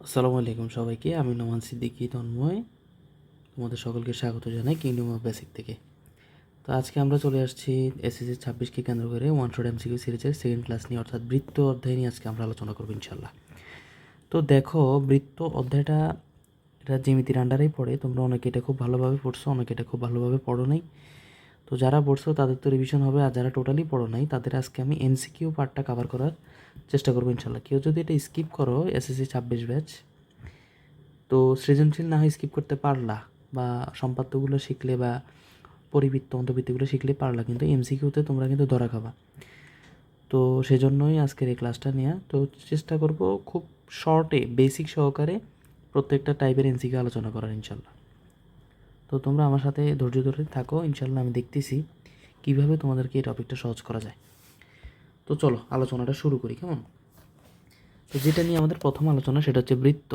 আসসালামু আলাইকুম সবাইকে। আমি নোমান সিদ্দিকী তন্ময়। তোমাদের সকলকে স্বাগত জানাই কিংডম অফ বেসিক থেকে। তো আজকে আমরা চলে আসছি এসএসসি 26কে কেন্দ্র করে ওয়ান শট এমসিকিউ সিরিজের সেকেন্ড ক্লাস নিয়ে, অর্থাৎ বৃত্ত অধ্যায় নিয়ে আজকে আমরা আলোচনা করবো ইনশাল্লাহ। তো দেখো, বৃত্ত অধ্যায়টা এটা জ্যামিতির আন্ডারেই পড়ে। তোমরা অনেকে এটা খুব ভালোভাবে পড়ছো, অনেকে এটা খুব ভালোভাবে পড়ো নাই। তো যারা পড়ছো তাদের তো রিভিশন হবে, আর যারা টোটালি পড়ো নাই তাদের আজকে আমি এমসিকিউ পার্টটা কভার করার চেষ্টা করবো ইনশাল্লাহ। কেউ যদি এটা স্কিপ করো এসএসসি 26 ব্যাচ, তো সৃজনশীল না হয় স্কিপ করতে পারলা, বা সম্পাদ্যগুলো শিখলে বা পরিবৃত্ত অন্তর্বৃত্তিগুলো শিখলে পারলা, কিন্তু এমসিকিউতে তোমরা কিন্তু ধরা খাবা। তো সেজন্যই আজকের এই ক্লাসটা নেওয়া। তো চেষ্টা করব খুব শর্টে বেসিক সহকারে প্রত্যেকটা টাইপের এমসিকিউ আলোচনা করার ইনশাল্লাহ। তো তোমরা আমার সাথে ধৈর্য ধরে থাকো ইনশাল্লাহ, আমি দেখতেছি কীভাবে তোমাদেরকে এই টপিকটা সহজ করা যায়। তো চলো আলোচনাটা শুরু করি, কেমন? তো যেটা নিয়ে আমাদের প্রথম আলোচনা সেটা হচ্ছে বৃত্ত।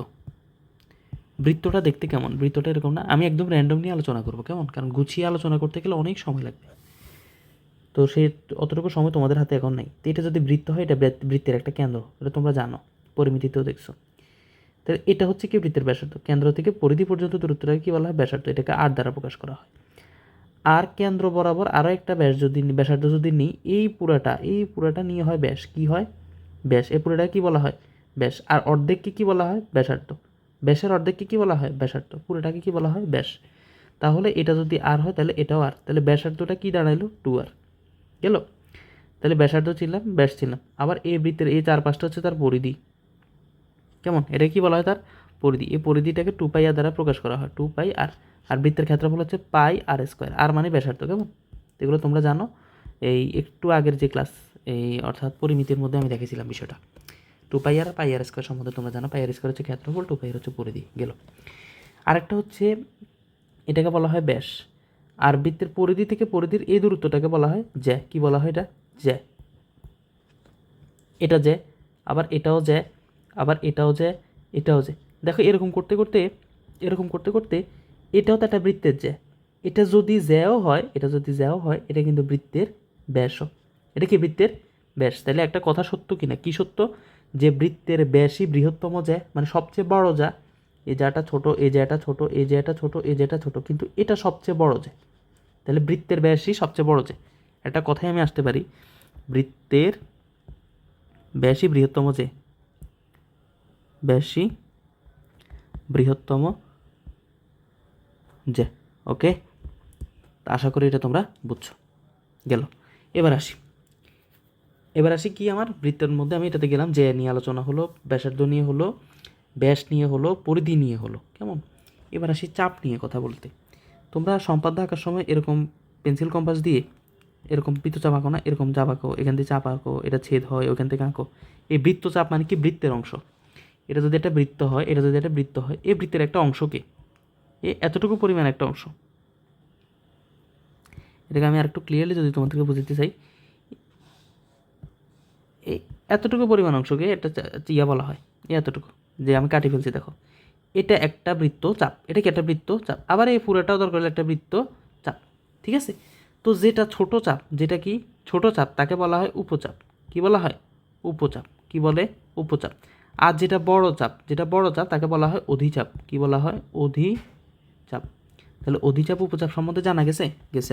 বৃত্তটা দেখতে কেমন? বৃত্তটা এরকম না, আমি একদম র্যান্ডম নিয়ে আলোচনা করবো, কেমন? কারণ গুছিয়ে আলোচনা করতে গেলে অনেক সময় লাগবে। তো সে অতটুকু সময় তোমাদের হাতে এখন নাই। তো এটা যদি বৃত্ত হয়, এটা বৃত্তের একটা কেন্দ্র, এটা তোমরা জানো, পরিমিতিতেও দেখছো। তাহলে এটা হচ্ছে কি বৃত্তের ব্যাসার্ধ। কেন্দ্র থেকে পরিধি পর্যন্ত দূরত্বটাকে কী বলা হয়? ব্যাসার্ধ। এটাকে আর দ্বারা প্রকাশ করা হয়। আর কেন্দ্র বরাবর আরও একটা ব্যাসার্ধ যদি নিই, এই পুরাটা নিয়ে হয় ব্যাস। কী হয়? ব্যাস। এই পুরোটাকে কী বলা হয়? ব্যাস। আর অর্ধেককে কী বলা হয়? ব্যাসার্ধ। ব্যাসের অর্ধেককে কী বলা হয়? ব্যাসার্ধ। পুরোটাকে কী বলা হয়? ব্যাস। তাহলে এটা যদি আর হয় তাহলে এটাও আর, তাহলে ব্যাসার্ধটা কী দাঁড়াইলো? 2r গেল। তাহলে ব্যাসার্ধ ছিলাম, ব্যাস ছিলাম। আবার এই বৃত্তের এই চারপাশটা হচ্ছে তার পরিধি, কেমন? এটা কি বলা হয়? তার পরিধি। এই পরিধিটাকে 2πr দ্বারা প্রকাশ করা হয়, 2πr। আর বৃত্তের ক্ষেত্রফল হচ্ছে πr²। আর মানে ব্যাসার্ধ, কেমন? এগুলো তোমরা জানো, এই একটু আগের যে ক্লাস, এই অর্থাৎ পরিমিতির মধ্যে আমি দেখেছিলাম বিষয়টা। 2πr আর πr² সম্বন্ধে তোমরা জানো। πr² হচ্ছে ক্ষেত্রফল, 2πr হচ্ছে পরিধি, গেল। আরেকটা হচ্ছে, এটাকে বলা হয় ব্যাস। আর বৃত্তের পরিধি থেকে পরিধির এই দূরত্বটাকে বলা হয় জ্যা। কি বলা হয়? এটা জ্যা। এটা জ্যা, আবার এটাও জ্যা, আবার এটাও জ্যা, এটাও জ্যা। দেখো এরকম করতে করতে এটাও তো একটা বৃত্তের জ্যা। এটা যদি জ্যাও হয়, এটা কিন্তু বৃত্তের ব্যাসও। এটা কি বৃত্তের ব্যাস। তাহলে একটা কথা সত্য কি না? কি সত্য? যে বৃত্তের ব্যাসই বৃহত্তম জ্যা, মানে সবচেয়ে বড় জ্যা। এই জ্যাটা ছোট, এই জ্যাটা ছোট, এই জ্যাটা ছোট, এই জ্যাটা ছোট, কিন্তু এটা সবচেয়ে বড় জ্যা। তাহলে বৃত্তের ব্যাসই সবচেয়ে বড় জ্যা। একটা কথায় আমি আসতে পারি, বৃত্তের ব্যাসই বৃহত্তম জ্যা। ব্যাসই বৃহত্তম জ্যা। ওকে, আশা করি এটা তোমরা বুঝছো, গেল। এবার আসি কি, আমার বৃত্তের মধ্যে আমি এটাতে গেলাম, জ্যা নিয়ে আলোচনা হলো, ব্যাসার্ধ নিয়ে হলো, ব্যাস নিয়ে হলো, পরিধি নিয়ে হলো, কেমন? এবার আসি চাপ নিয়ে কথা বলতে। তোমরা সম্পাদ্য আঁকার সময় এরকম পেন্সিল কম্পাস দিয়ে এরকম বৃত্তচাপ আঁকো না? এরকম চাপ আঁকো, এখান থেকে চাপ আঁকো, এটা ছেদ হয়, ওখান থেকে আঁকো। এই বৃত্তচাপ মানে কি? বৃত্তের অংশ। এটা যদি একটা বৃত্ত হয়, এই বৃত্তের একটা অংশকে, এতটুকু পরিমাণ একটা অংশ, এটাকে আমি আরেকটু ক্লিয়ারলি যদি তোমাদেরকে বুঝতে চাই, এই এতটুকু পরিমাণ অংশকে একটা ইয়া বলা হয়। এতটুকু যে আমি কাটি ফেলছি, দেখো, এটা একটা বৃত্ত চাপ। এটা কি একটা বৃত্ত চাপ? আবার এই পুরোটাও দরকার হলে একটা বৃত্ত চাপ, ঠিক আছে? তো যেটা ছোট চাপ, যেটা কি ছোট চাপ, তাকে বলা হয় উপচাপ। কি বলা হয়? উপচাপ। কি বলে? উপচাপ। আর যেটা বড় চাপ তাকে বলা হয় অধিচাপ। কি বলা হয়? অধিচাপ। তাহলে অধিচাপ উপচাপ সম্বন্ধে জানা গেছে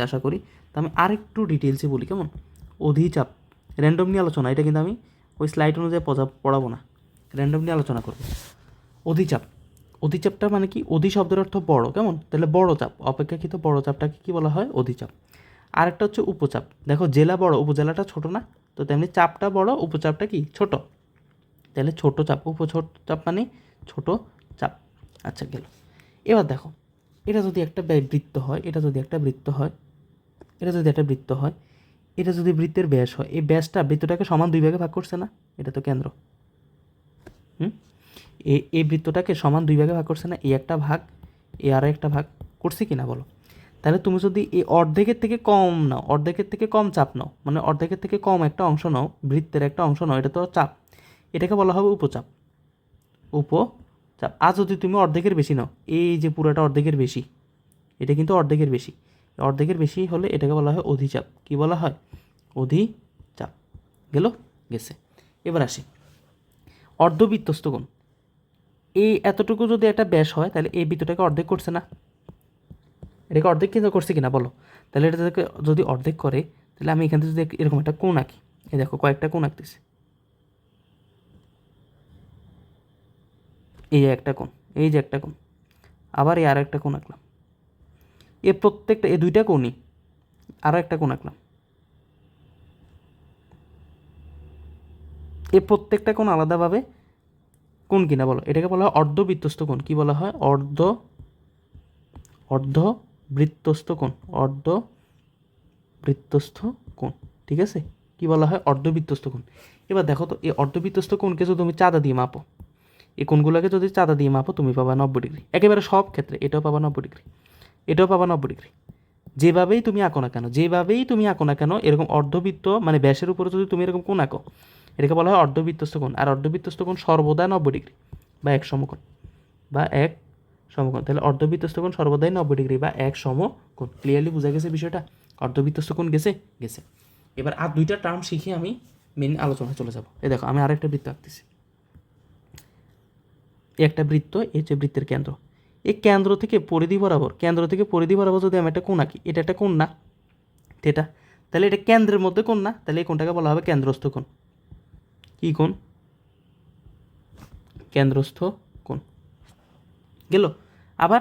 আশা করি। তো আমি আরেকটু ডিটেলসে বলি, কেমন? অধিচাপ র্যান্ডমলি আলোচনা, এটা কিন্তু আমি ওই স্লাইড অনুযায়ী পড়াবো না, র্যান্ডমলি আলোচনা করবো। অধিচাপটা মানে কি? অধি শব্দের অর্থ বড়, কেমন? তাহলে বড় চাপ, অপেক্ষাকৃত বড় চাপটাকে কি বলা হয়? অধিচাপ। আরেকটা হচ্ছে উপচাপ। দেখো, জেলা বড়, উপজেলাটা ছোট না? তো তেমনি চাপটা বড়, উপচাপটা কি? ছোট। তাহলে ছোট চাপ, চাপ মানে ছোট চাপ। আচ্ছা, গেল। এবার দেখো, এটা যদি একটা বৃত্ত হয়, এটা যদি একটা বৃত্ত হয়, এটা যদি বৃত্তের ব্যাস হয়, এই ব্যাসটা বৃত্তটাকে সমান দুই ভাগে ভাগ করছে না? এটা তো কেন্দ্র। এই বৃত্তটাকে সমান দুই ভাগে ভাগ করছে না? এই একটা ভাগ, এই আরও একটা ভাগ করছে কি না বলো? তাহলে তুমি যদি এই অর্ধেকের থেকে কম নাও, অর্ধেকের থেকে কম চাপ নাও, মানে অর্ধেকের থেকে কম একটা অংশ নাও, বৃত্তের একটা অংশ নাও, এটা তো চাপ, এটাকে বলা হবে উপচাপ। উপচাপ। আর যদি তুমি অর্ধেকের বেশি নাও, এই যে পুরোটা অর্ধেকের বেশি, এটা কিন্তু অর্ধেকের বেশি, অর্ধেকের বেশি হলে এটাকে বলা হয় অধিচাপ। কি বলা হয়? অধিচাপ। গেছে। এবার আসি অর্ধবৃত্তস্থ কোণ। এই এতটুকু যদি একটা ব্যাস হয় তাহলে এই বৃত্তটাকে অর্ধেক করছে না? এটাকে অর্ধেক কিন্তু করছে কিনা বলো? তাহলে এটা যদি অর্ধেক করে তাহলে আমি এখান থেকে যদি এরকম একটা কোণ আঁকি, এই দেখো কয়েকটা কোণ আঁকতেছি, এই যে একটা কোণ, এই যে একটা কোণ, আবার এই আর একটা কোণ আঁকলাম, এ প্রত্যেকটা এই দুইটা কোণই, আরও একটা কোণ আঁকলাম, এই প্রত্যেকটা কোণ আলাদাভাবে কোণ কিনা বলো? এটাকে বলা হয় অর্ধবৃত্তস্থ কোণ। কি বলা হয়? অর্ধবৃত্তস্থ কোণ, অর্ধবৃত্তস্থ কোণ, ঠিক আছে? কি বলা হয়? অর্ধবৃত্তস্থ কোণ। এবার দেখো তো, এই অর্ধবৃত্তস্থ কোণকে যদি তুমি চাঁদা দিয়ে মাপো, এই কোণগুলোকে যদি চাঁদা দিয়ে মাপো তুমি পাবা 90 ডিগ্রি, একেবারে সব ক্ষেত্রে এটাও পাবা 90 ডিগ্রি, এটাও পাবা 90 ডিগ্রি। যেভাবেই তুমি আঁকো না কেন, যেভাবেই তুমি আঁকো না কেন, এরকম অর্ধবৃত্ত মানে ব্যাসের উপরে যদি তুমি এরকম কোণ আঁকো, এটাকে বলা হয় অর্ধবৃত্তস্থ কোণ। আর অর্ধবৃত্তস্থ কোণ সর্বদা 90 ডিগ্রি বা এক সমকোণ, বা এক সমকোণ। তাহলে অর্ধবৃত্তস্থ কোণ সর্বদাই 90 ডিগ্রি বা এক সমকোণ। ক্লিয়ারলি বোঝা গেছে বিষয়টা? অর্ধবৃত্তস্থ কোণ গেছে? এবার আর দুইটা টার্ম শিখে আমি মেন আলোচনায় চলে যাব। এই দেখো আমি আরেকটা বৃত্ত আঁকতেছি, একটা বৃত্ত, এই যে বৃত্তের কেন্দ্র, এই কেন্দ্র থেকে পরিধি বরাবর যদি আমি একটা কোণ আঁকি, এটা একটা কোণ না? এটা তাহলে এটা কেন্দ্রের মধ্যে কোণ না? তাহলে এই কোণটাকে বলা হবে কেন্দ্রস্থ কোণ। কী কোণ? কেন্দ্রস্থ কোণ গেল। আবার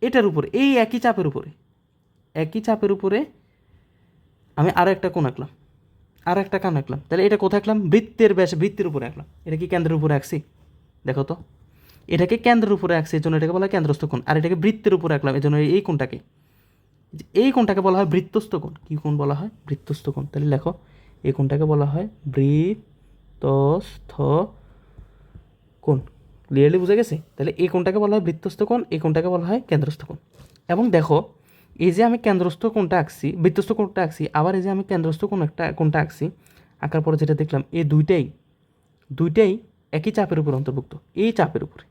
এটার উপরে, এই একই চাপের উপরে আমি আরও একটা কোণ আঁকলাম, তাহলে এটা কোথায় আঁকলাম? বৃত্তের উপরে আঁকলাম। এটা কি কেন্দ্রের উপরে আঁকছি? দেখো তো, এটাকে কেন্দ্রের উপরে আঁকছি, এই জন্য এটাকে বলা হয় কেন্দ্রস্থ কোণ। আর এটাকে বৃত্তের উপরে আঁকলাম, এই জন্য এই কোণটাকে বলা হয় বৃত্তস্থ কোণ। কী কোণ বলা হয়? বৃত্তস্থ কোণ। তাহলে লেখো, এই কোণটাকে বলা হয় বৃত্তস্থ কোণ। ক্লিয়ারলি বুঝে গেছে? তাহলে এই কোণটাকে বলা হয় বৃত্তস্থ কোণ, এই কোণটাকে বলা হয় কেন্দ্রস্থ কোণ। এবং দেখো, এই যে আমি কেন্দ্রস্থ কোণটা আঁকছি, বৃত্তস্থ কোণটা আঁকছি, আবার এই যে আমি কেন্দ্রস্থ কোণটা আঁকছি, আঁকার পরে যেটা দেখলাম, এই দুইটাই একই চাপের উপর অন্তর্ভুক্ত, এই চাপের উপরে।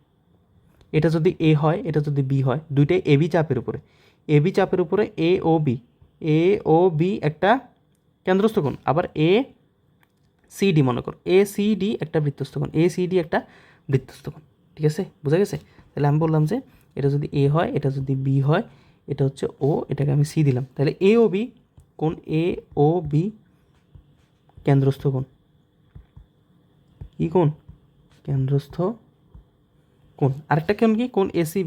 এটা যদি এ হয়, এটা যদি বি হয়, দুইটাই এবি চাপের উপরে। এবি চাপের উপরে এ ও বি একটা কেন্দ্রস্থ কোণ। আবার এ সি ডি, মনে করো এ সি ডি একটা বৃত্তস্থ কোণ, এ সি ডি একটা বৃত্তস্থ কোণ। ঠিক আছে? বোঝা গেছে? তাহলে আমি বললাম যে এটা যদি এ হয়, এটা যদি বি হয়, এটা হচ্ছে ও, এটাকে আমি সি দিলাম। তাহলে এ ও বি কোণ, এ ও বি কেন্দ্রস্থ কোণ। কী কোণ? কেন্দ্রস্থ কোণ। আরেকটা কোণ কি? কোণ এ সি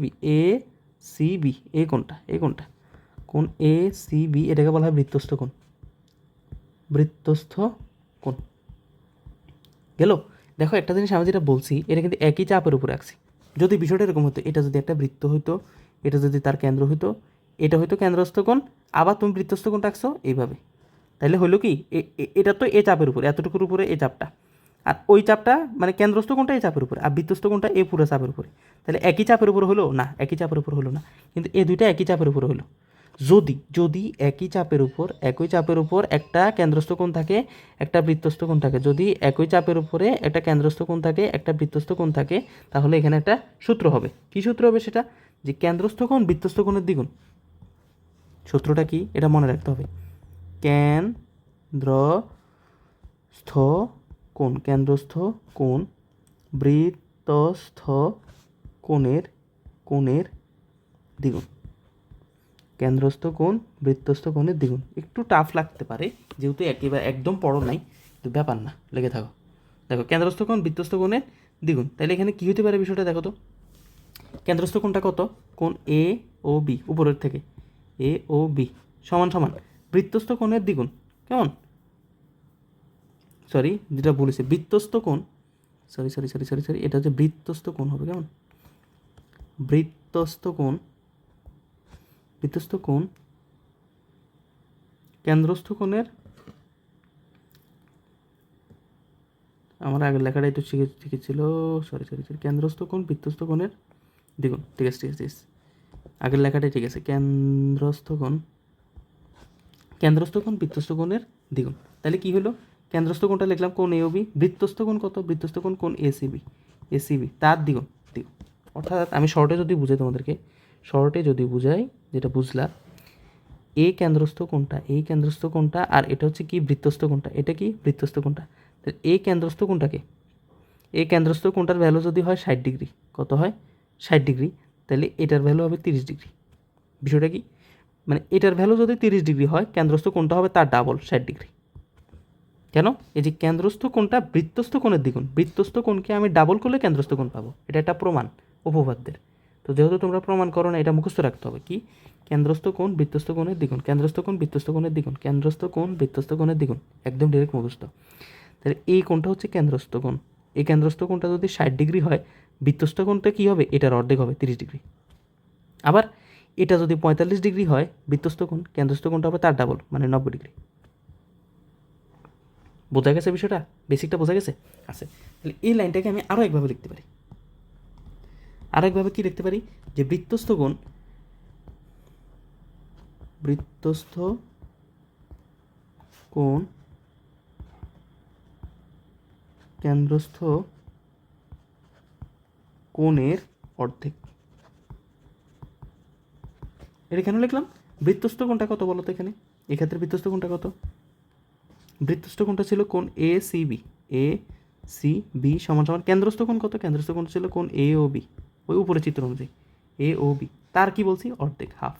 বি, এই কোণটা কোণ এ সি বি, এটাকে বলা হয় বৃত্তস্থ কোণ গেল। দেখো, একটা জিনিস আমি যেটা বলছি, এটা কিন্তু একই চাপের উপরে আঁকছি। যদি বিষয়টা এরকম হতো, এটা যদি একটা বৃত্ত হতো, এটা যদি তার কেন্দ্র হতো, এটা হয়তো কেন্দ্রস্থ কোণ, আবার তুমি বৃত্তস্থ কোণটা আঁকছো এইভাবে, তাহলে হলো কি, এটা তো এ চাপের উপরে, এতটুকুর উপরে এই চাপটা, আর ওই চাপটা মানে কেন্দ্রস্থ কোণটা এই চাপের উপরে, আর বৃত্তস্থ কোণটা এই পুরো চাপের উপরে। তাহলে একই চাপের উপর হলো না? একই চাপের উপর হলো না, কিন্তু এই দুইটা একই চাপের উপরে হলো। যদি একই চাপের উপর একটা কেন্দ্রস্থ কোণ থাকে, একটা বৃত্তস্থ কোণ থাকে, যদি একই চাপের উপরে একটা কেন্দ্রস্থ কোণ থাকে, একটা বৃত্তস্থ কোণ থাকে, তাহলে এখানে একটা সূত্র হবে। কি সূত্র হবে সেটা? যে কেন্দ্রস্থ কোণ বৃত্তস্থ কোণের দ্বিগুণ। সূত্রটা কি? এটা মনে রাখতে হবে। কেন্দ্রস্থ কোণ বৃত্তস্থ কোণের দ্বিগুণ। কেন্দ্রস্থ কোণ বৃত্তস্থ কোণের দ্বিগুণ। একটু টাফ লাগতে পারে, যেহেতু একেবারে একদম পড়ো নাই, তো ব্যাপার না, লেগে থাকো। দেখো, কেন্দ্রস্থ কোণ বৃত্তস্থ কোণের দ্বিগুণ। তাহলে এখানে কী হতে পারে বিষয়টা দেখো তো। কেন্দ্রস্থ কোণটা কত? কোণ এ ও বি, উপরের থেকে এ ও বি সমান বৃত্তস্থ কোণের দ্বিগুণ। কেমন? সরি, যেটা বলেছি বৃত্তস্থ কোণ, সরি, এটা হচ্ছে বৃত্তস্থ কোণ হবে। কেমন? বৃত্তস্থ কোণ কেন্দ্রস্থ কোণের, আমার আগের লেখাটাই তো শিখেছিল, সরি, কেন্দ্রস্থ কোণ বৃত্তস্থ কোণের দ্বিগুণ। ঠিক আছে, আগের লেখাটাই ঠিক আছে। কেন্দ্রস্থ কোণ বৃত্তস্থ কোণের দ্বিগুণ। তাহলে কি হলো? কেন্দ্রস্থ কোণটা লিখলাম কোণ এ ও বি, বৃত্তস্থ কোণ কত? বৃত্তস্থ কোণ এ সি বি, তার দ্বিগুণ। অর্থাৎ আমি শর্টে যদি বুঝাই, যেটা বুঝলা, এই কেন্দ্রস্থ কোণটা আর এটা হচ্ছে কি? বৃত্তস্থ কোণটা। এটা কি? বৃত্তস্থ কোণটা। এই কেন্দ্রস্থ কোণটার ভ্যালু যদি হয় 60 ডিগ্রি, কত হয় 60 ডিগ্রি, তাহলে এটার ভ্যালু হবে 30 ডিগ্রি। বিষয়টা কি, মানে এটার ভ্যালু যদি 30 ডিগ্রি হয় কেন্দ্রস্থ কোণটা হবে তার ডাবল 60 ডিগ্রি। কেন, এই যে কেন্দ্রস্থ কোণটা বৃত্তস্থ কোণের দ্বিগুণ, বৃত্তস্থ কোণকে আমি ডাবল করলে কেন্দ্রস্থ কোণ পাবো, এটা একটা প্রমাণ উপপাদ্যের। তো যেহেতু তোমরা প্রমাণ করো না, এটা মুখস্থ রাখতে হবে কি, কেন্দ্রস্থ কোণ বৃত্তস্থ কোণের দ্বিগুণ, কেন্দ্রস্থ কোণ বৃত্তস্থ কোণের দ্বিগুণ, কেন্দ্রস্থ কোণ বৃত্তস্থ কোণের দ্বিগুণ, একদম ডিরেক্ট মুখস্থ। তাহলে এই কোণটা হচ্ছে কেন্দ্রস্থ কোণ, এই কেন্দ্রস্থ কোণটা যদি 60 ডিগ্রি হয়, বৃত্তস্থ কোণটা কী হবে, এটার অর্ধেক হবে 30 ডিগ্রি। আবার এটা যদি 45 ডিগ্রি হয় বৃত্তস্থ কোণ, কেন্দ্রস্থ কোণটা হবে তার ডাবল মানে 90 ডিগ্রি। বোঝা গেছে বিষয়টা, বেসিকটা বোঝা গেছে? আছে। তাহলে এই লাইনটাকে আমি আরও একভাবে লিখতে পারি, আরও একভাবে কী লিখতে পারি, যে বৃত্তস্থ কোণ কেন্দ্রস্থ কোণের অর্ধেক। এটা কেন লিখলাম, বৃত্তস্থ কোণটা কত বলো তো এখানে, এক্ষেত্রে বৃত্তস্থ কোণটা কত, বৃত্তস্থ কোণটা ছিল কোণ এ সি বি সমান সমান কেন্দ্রস্থ কোণ কত, কেন্দ্রস্থ কোণ ছিল কোণ এ ও বি, ওই উপরে চিত্র অনুযায়ী এ ও বি, তার কি বলছি অর্ধেক, হাফ,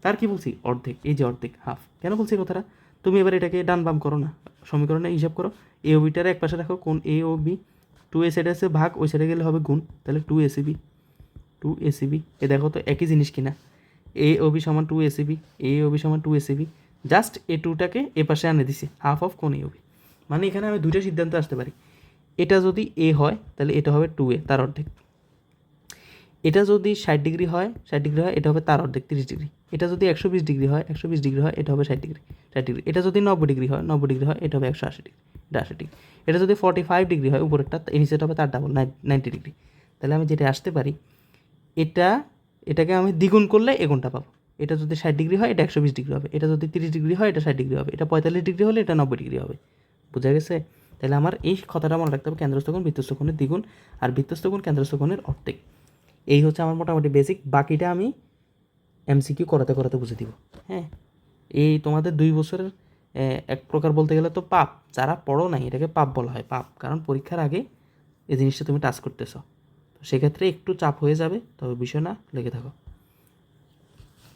তার কি বলছি অর্ধেক, এই যে অর্ধেক হাফ। কেন বলছি কথাটা, তুমি এবার এটাকে ডান বাম করো না, সমীকরণে হিসাব করো, এ ও বিটারে এক পাশে রাখো, কোণ এ ও বি, 2 এ সাইডে আছে ভাগ, ওই সাইডে গেলে হবে গুণ, তাহলে 2 এ সি বি, এ দেখো তো একই জিনিস কিনা, এ ও বি সমান 2 A C B, A O B সমান 2 এ সি বি, জাস্ট এ টুটাকে এ পাশে আনে দিছি, হাফ অফ কোণ এ ও বি। মানে এখানে আমি দুইটা সিদ্ধান্ত আসতে পারি, এটা যদি এ হয় তাহলে এটা হবে 2a তার অর্ধেক, এটা যদি 60 ডিগ্রি হয় এটা হবে তার অর্ধেক 30 ডিগ্রি, এটা যদি 120 ডিগ্রি হয় এটা হবে 60 ডিগ্রি, এটা যদি 90 ডিগ্রি হয় এটা হবে 180 ডিগ্রি, এটা 80 ডিগ্রি, এটা যদি 45 ডিগ্রি হয় উপরেরটা, এই নিচেটা হবে তার ডাবল 90 ডিগ্রি। তাহলে আমি যেটা আসতে পারি, এটাকে আমি দ্বিগুণ করলে এ কোণটা পাবো, এটা যদি 60 ডিগ্রি হয় এটা 120 ডিগ্রি হবে, এটা যদি 30 ডিগ্রি হয় এটা 60 ডিগ্রি হবে, এটা 45 ডিগ্রি হলে এটা 90 ডিগ্রি হবে। বোঝা গেছে? তাহলে আমার এই কথাটা মনে রাখতে হবে, কেন্দ্রস্থ কোণ বৃত্তস্থ কোণের দ্বিগুণ আর বৃত্তস্থ কোণ কেন্দ্রস্থ কোণের অর্ধেক। এই হচ্ছে আমার মোটামুটি বেসিক, বাকিটা আমি এমসিকিউ করাতে করাতে বুঝে দিব। হ্যাঁ, এই তোমাদের 2 বছরের এক প্রকার বলতে গেলে তো পাপ, যারা পড়ো নাই এটাকে পাপ বলা হয়, পাপ, কারণ পরীক্ষার আগে এই জিনিসটা তুমি টাচ করতেছ, তো সেক্ষেত্রে একটু চাপ হয়ে যাবে, তবে বিষয় না, লেগে থাকো।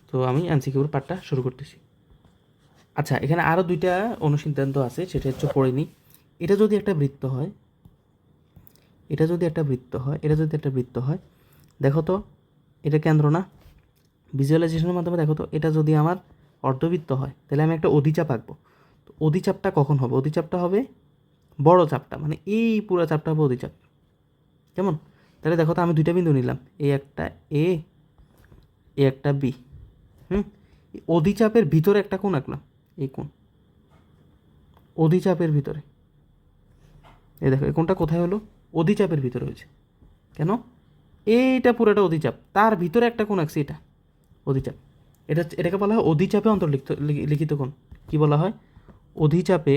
তো আমি এমসিকিউর পার্টটা শুরু করতেছি। আচ্ছা, এখানে আরও 2টা অনুসিদ্ধান্ত আছে, সেটা হচ্ছে পড়ে নিই। এটা যদি একটা বৃত্ত হয়, দেখো তো এটা কেন্দ্র না, ভিজুয়ালাইজেশনের মাধ্যমে দেখো তো, এটা যদি আমার অর্ধবৃত্ত হয় তাহলে আমি একটা অধিচাপ আঁকবো। তো অধিচাপটা কখন হবে, অধিচাপটা হবে বড় চাপটা, মানে এই পুরো চাপটা হবে অধিচাপ। কেমন? তাহলে দেখো তো আমি 2টা বিন্দু নিলাম, এই একটা এ একটা বি, অধিচাপের ভিতরে একটা কোণ আঁকলাম, এই কোণ অধিচাপের ভিতরে, এই দেখো এই কোণটা কোথায় হলো, অধিচাপের ভিতরে হয়েছে। কেন? এইটা পুরোটা অধিচাপ, তার ভিতরে একটা কোণ আঁকছি, এটা অধিচাপ, এটাকে বলা হয় অধিচাপে লিখিত কোণ। কি বলা হয়? অধিচাপে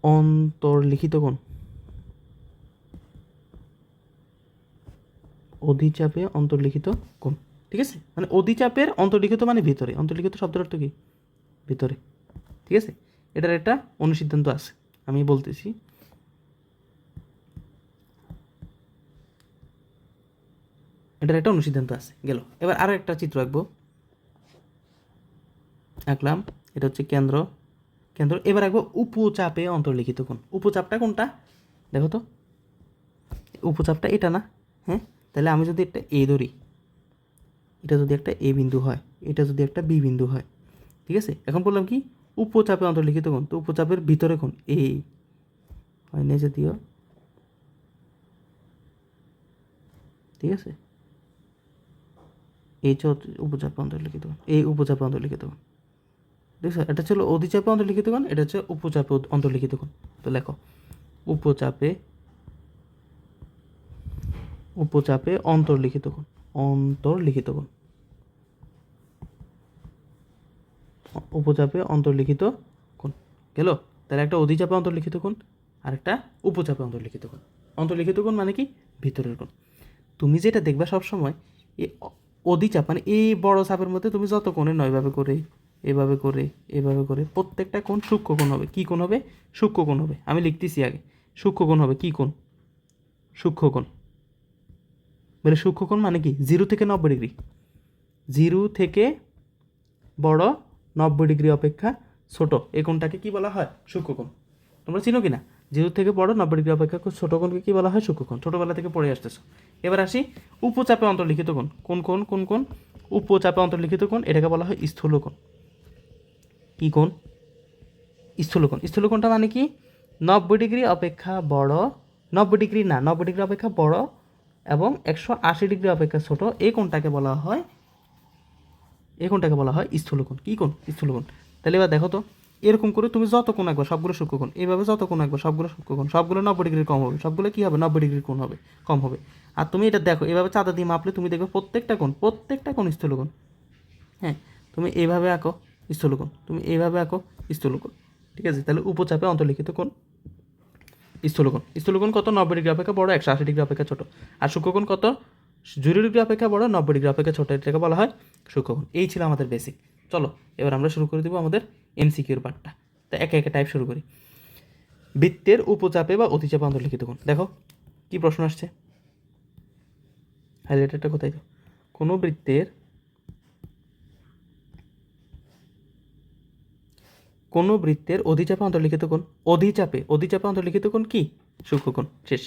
অন্তর্লিখিত কোণ, অধিচাপে অন্তর্লিখিত কোণ। ঠিক আছে, মানে অধিচাপের অন্তর্লিখিত মানে ভিতরে, অন্তর্লিখিত শব্দের অর্থ কি, ভিতরে। ঠিক আছে, এটার একটা অনুসিদ্ধান্ত আছে, আমি বলতেছি। এটার একটা অনুসিদ্ধান্ত আছে, গেল। এবার আরও একটা চিত্র আঁকলাম, এটা হচ্ছে কেন্দ্র। এবার আঁকবো উপচাপে অন্তর্লিখিত কোণ। উপচাপটা কোনটা দেখো তো, উপচাপটা এটা না? হ্যাঁ, তাহলে আমি যদি একটা এ ধরি, এটা যদি একটা এ বিন্দু হয়, এটা যদি একটা বি বিন্দু হয়, ঠিক আছে, এখন বললাম কি উপচাপে অন্তর্লিখিত কোণ, তো উপচাপের ভিতরে কোণ এ হয় না যদিও, ঠিক আছে, এই উপচাপে অন্তর্লিখিত কোণ, এই উপচাপে অন্তর্লিখিত কোণ, দেখছো, এটা ছিল অধিচাপে অন্তর্লিখিত কোণ, এটা হচ্ছে উপচাপে অন্তর্লিখিত কোণ। তো লেখো উপচাপে অন্তর্লিখিত কোণ, উপচাপে অন্তর্লিখিত কোণ গেল। তাহলে একটা অধিচাপে অন্তর্লিখিত কোণ আর একটা উপচাপে অন্তর্লিখিত কোণ। অন্তর্লিখিত কোণ মানে কি, ভিতরের কোণ। তুমি যেটা দেখবা সবসময়, এই অধিচাপ মানে এই বড় চাপের মধ্যে তুমি যত কোণে নয়ভাবে করে এভাবে করে প্রত্যেকটা কোণ সূক্ষ্মকোণ হবে। কী কোণ হবে? সূক্ষ্মকোণ হবে। আমি লিখতেছি আগে, সূক্ষ্মকোণ হবে। কী কোণ? সূক্ষ্মকোণ। বলে সূক্ষ্মকোণ মানে কি? 0 থেকে 90 ডিগ্রি। 0 থেকে বড় 90 ডিগ্রি অপেক্ষা ছোট এই কোণটাকে কী বলা হয়? সূক্ষ্মকোণ। তোমরা চিনো কি না? 0 থেকে বড় 90 ডিগ্রি অপেক্ষা ছোট কোণকে কী বলা হয়? সূক্ষ্মকোণ। ছোটোবেলা থেকে পড়ে আসতেছো। এবার আসি উপচাপে অন্তর্লিখিত কোণ। কোন কোণ? উপচাপে অন্তর্লিখিত কোণ, এটাকে বলা হয় স্থূলকোণ। কী কোণ? স্থূলকোণ। স্থূলকোণটা মানে কি? 90 ডিগ্রি অপেক্ষা বড়, 90 ডিগ্রি না, 90 ডিগ্রি অপেক্ষা বড় এবং 180 ডিগ্রি অপেক্ষা ছোট এই কোণটাকে বলা হয় স্থূলকোণ। কী কোণ? স্থূলকোণ। তাহলে এবার দেখো তো, এরকম করে তুমি যত কোণ আঁকবা সবগুলো সূক্ষ্মকোণ, এইভাবে যত কোণ আঁকবা সবগুলো সূক্ষ্মকোণ, সবগুলো 90 ডিগ্রি কম হবে, সবগুলো কী হবে? 90 ডিগ্রি কোণ হবে, কম হবে। আর তুমি এটা দেখো, এভাবে চাঁদা দিয়ে মাপলে তুমি দেখবে প্রত্যেকটা কোণ স্থূলকোণ। হ্যাঁ, তুমি এইভাবে আঁকো স্থূলকোণ, তুমি এইভাবে আঁকো স্থূলকোণ। ঠিক আছে? তাহলে উপচাপে অন্তর্লিখিত কোণ স্থূলকোণ। স্থূলকোণ কত? 90 ডিগ্রি অপেক্ষা বড়, 180 ডিগ্রি অপেক্ষা ছোট। আর সূক্ষ্মকোণ কত? 0 ডিগ্রি অপেক্ষা বড়, 90 ডিগ্রি অপেক্ষা ছোট, এটাকে বলা হয় সূক্ষ্মকোণ। এই ছিল আমাদের বেসিক। চলো এবার আমরা শুরু করে দেবো আমাদের এমসিকিউর পার্টটা। তা একে একে টাইপ শুরু করি। বৃত্তের উপচাপে বা অতিচাপে অন্তর্লিখিত কোণ। দেখো কি প্রশ্ন আসছে, হাইলাইটারটা কোথায়? কোনো বৃত্তের অধিচাপে অন্তর্লিখিত কোণ। অধিচাপে অন্তর্লিখিত কোণ কি? সূক্ষ্মকোণ। শেষ।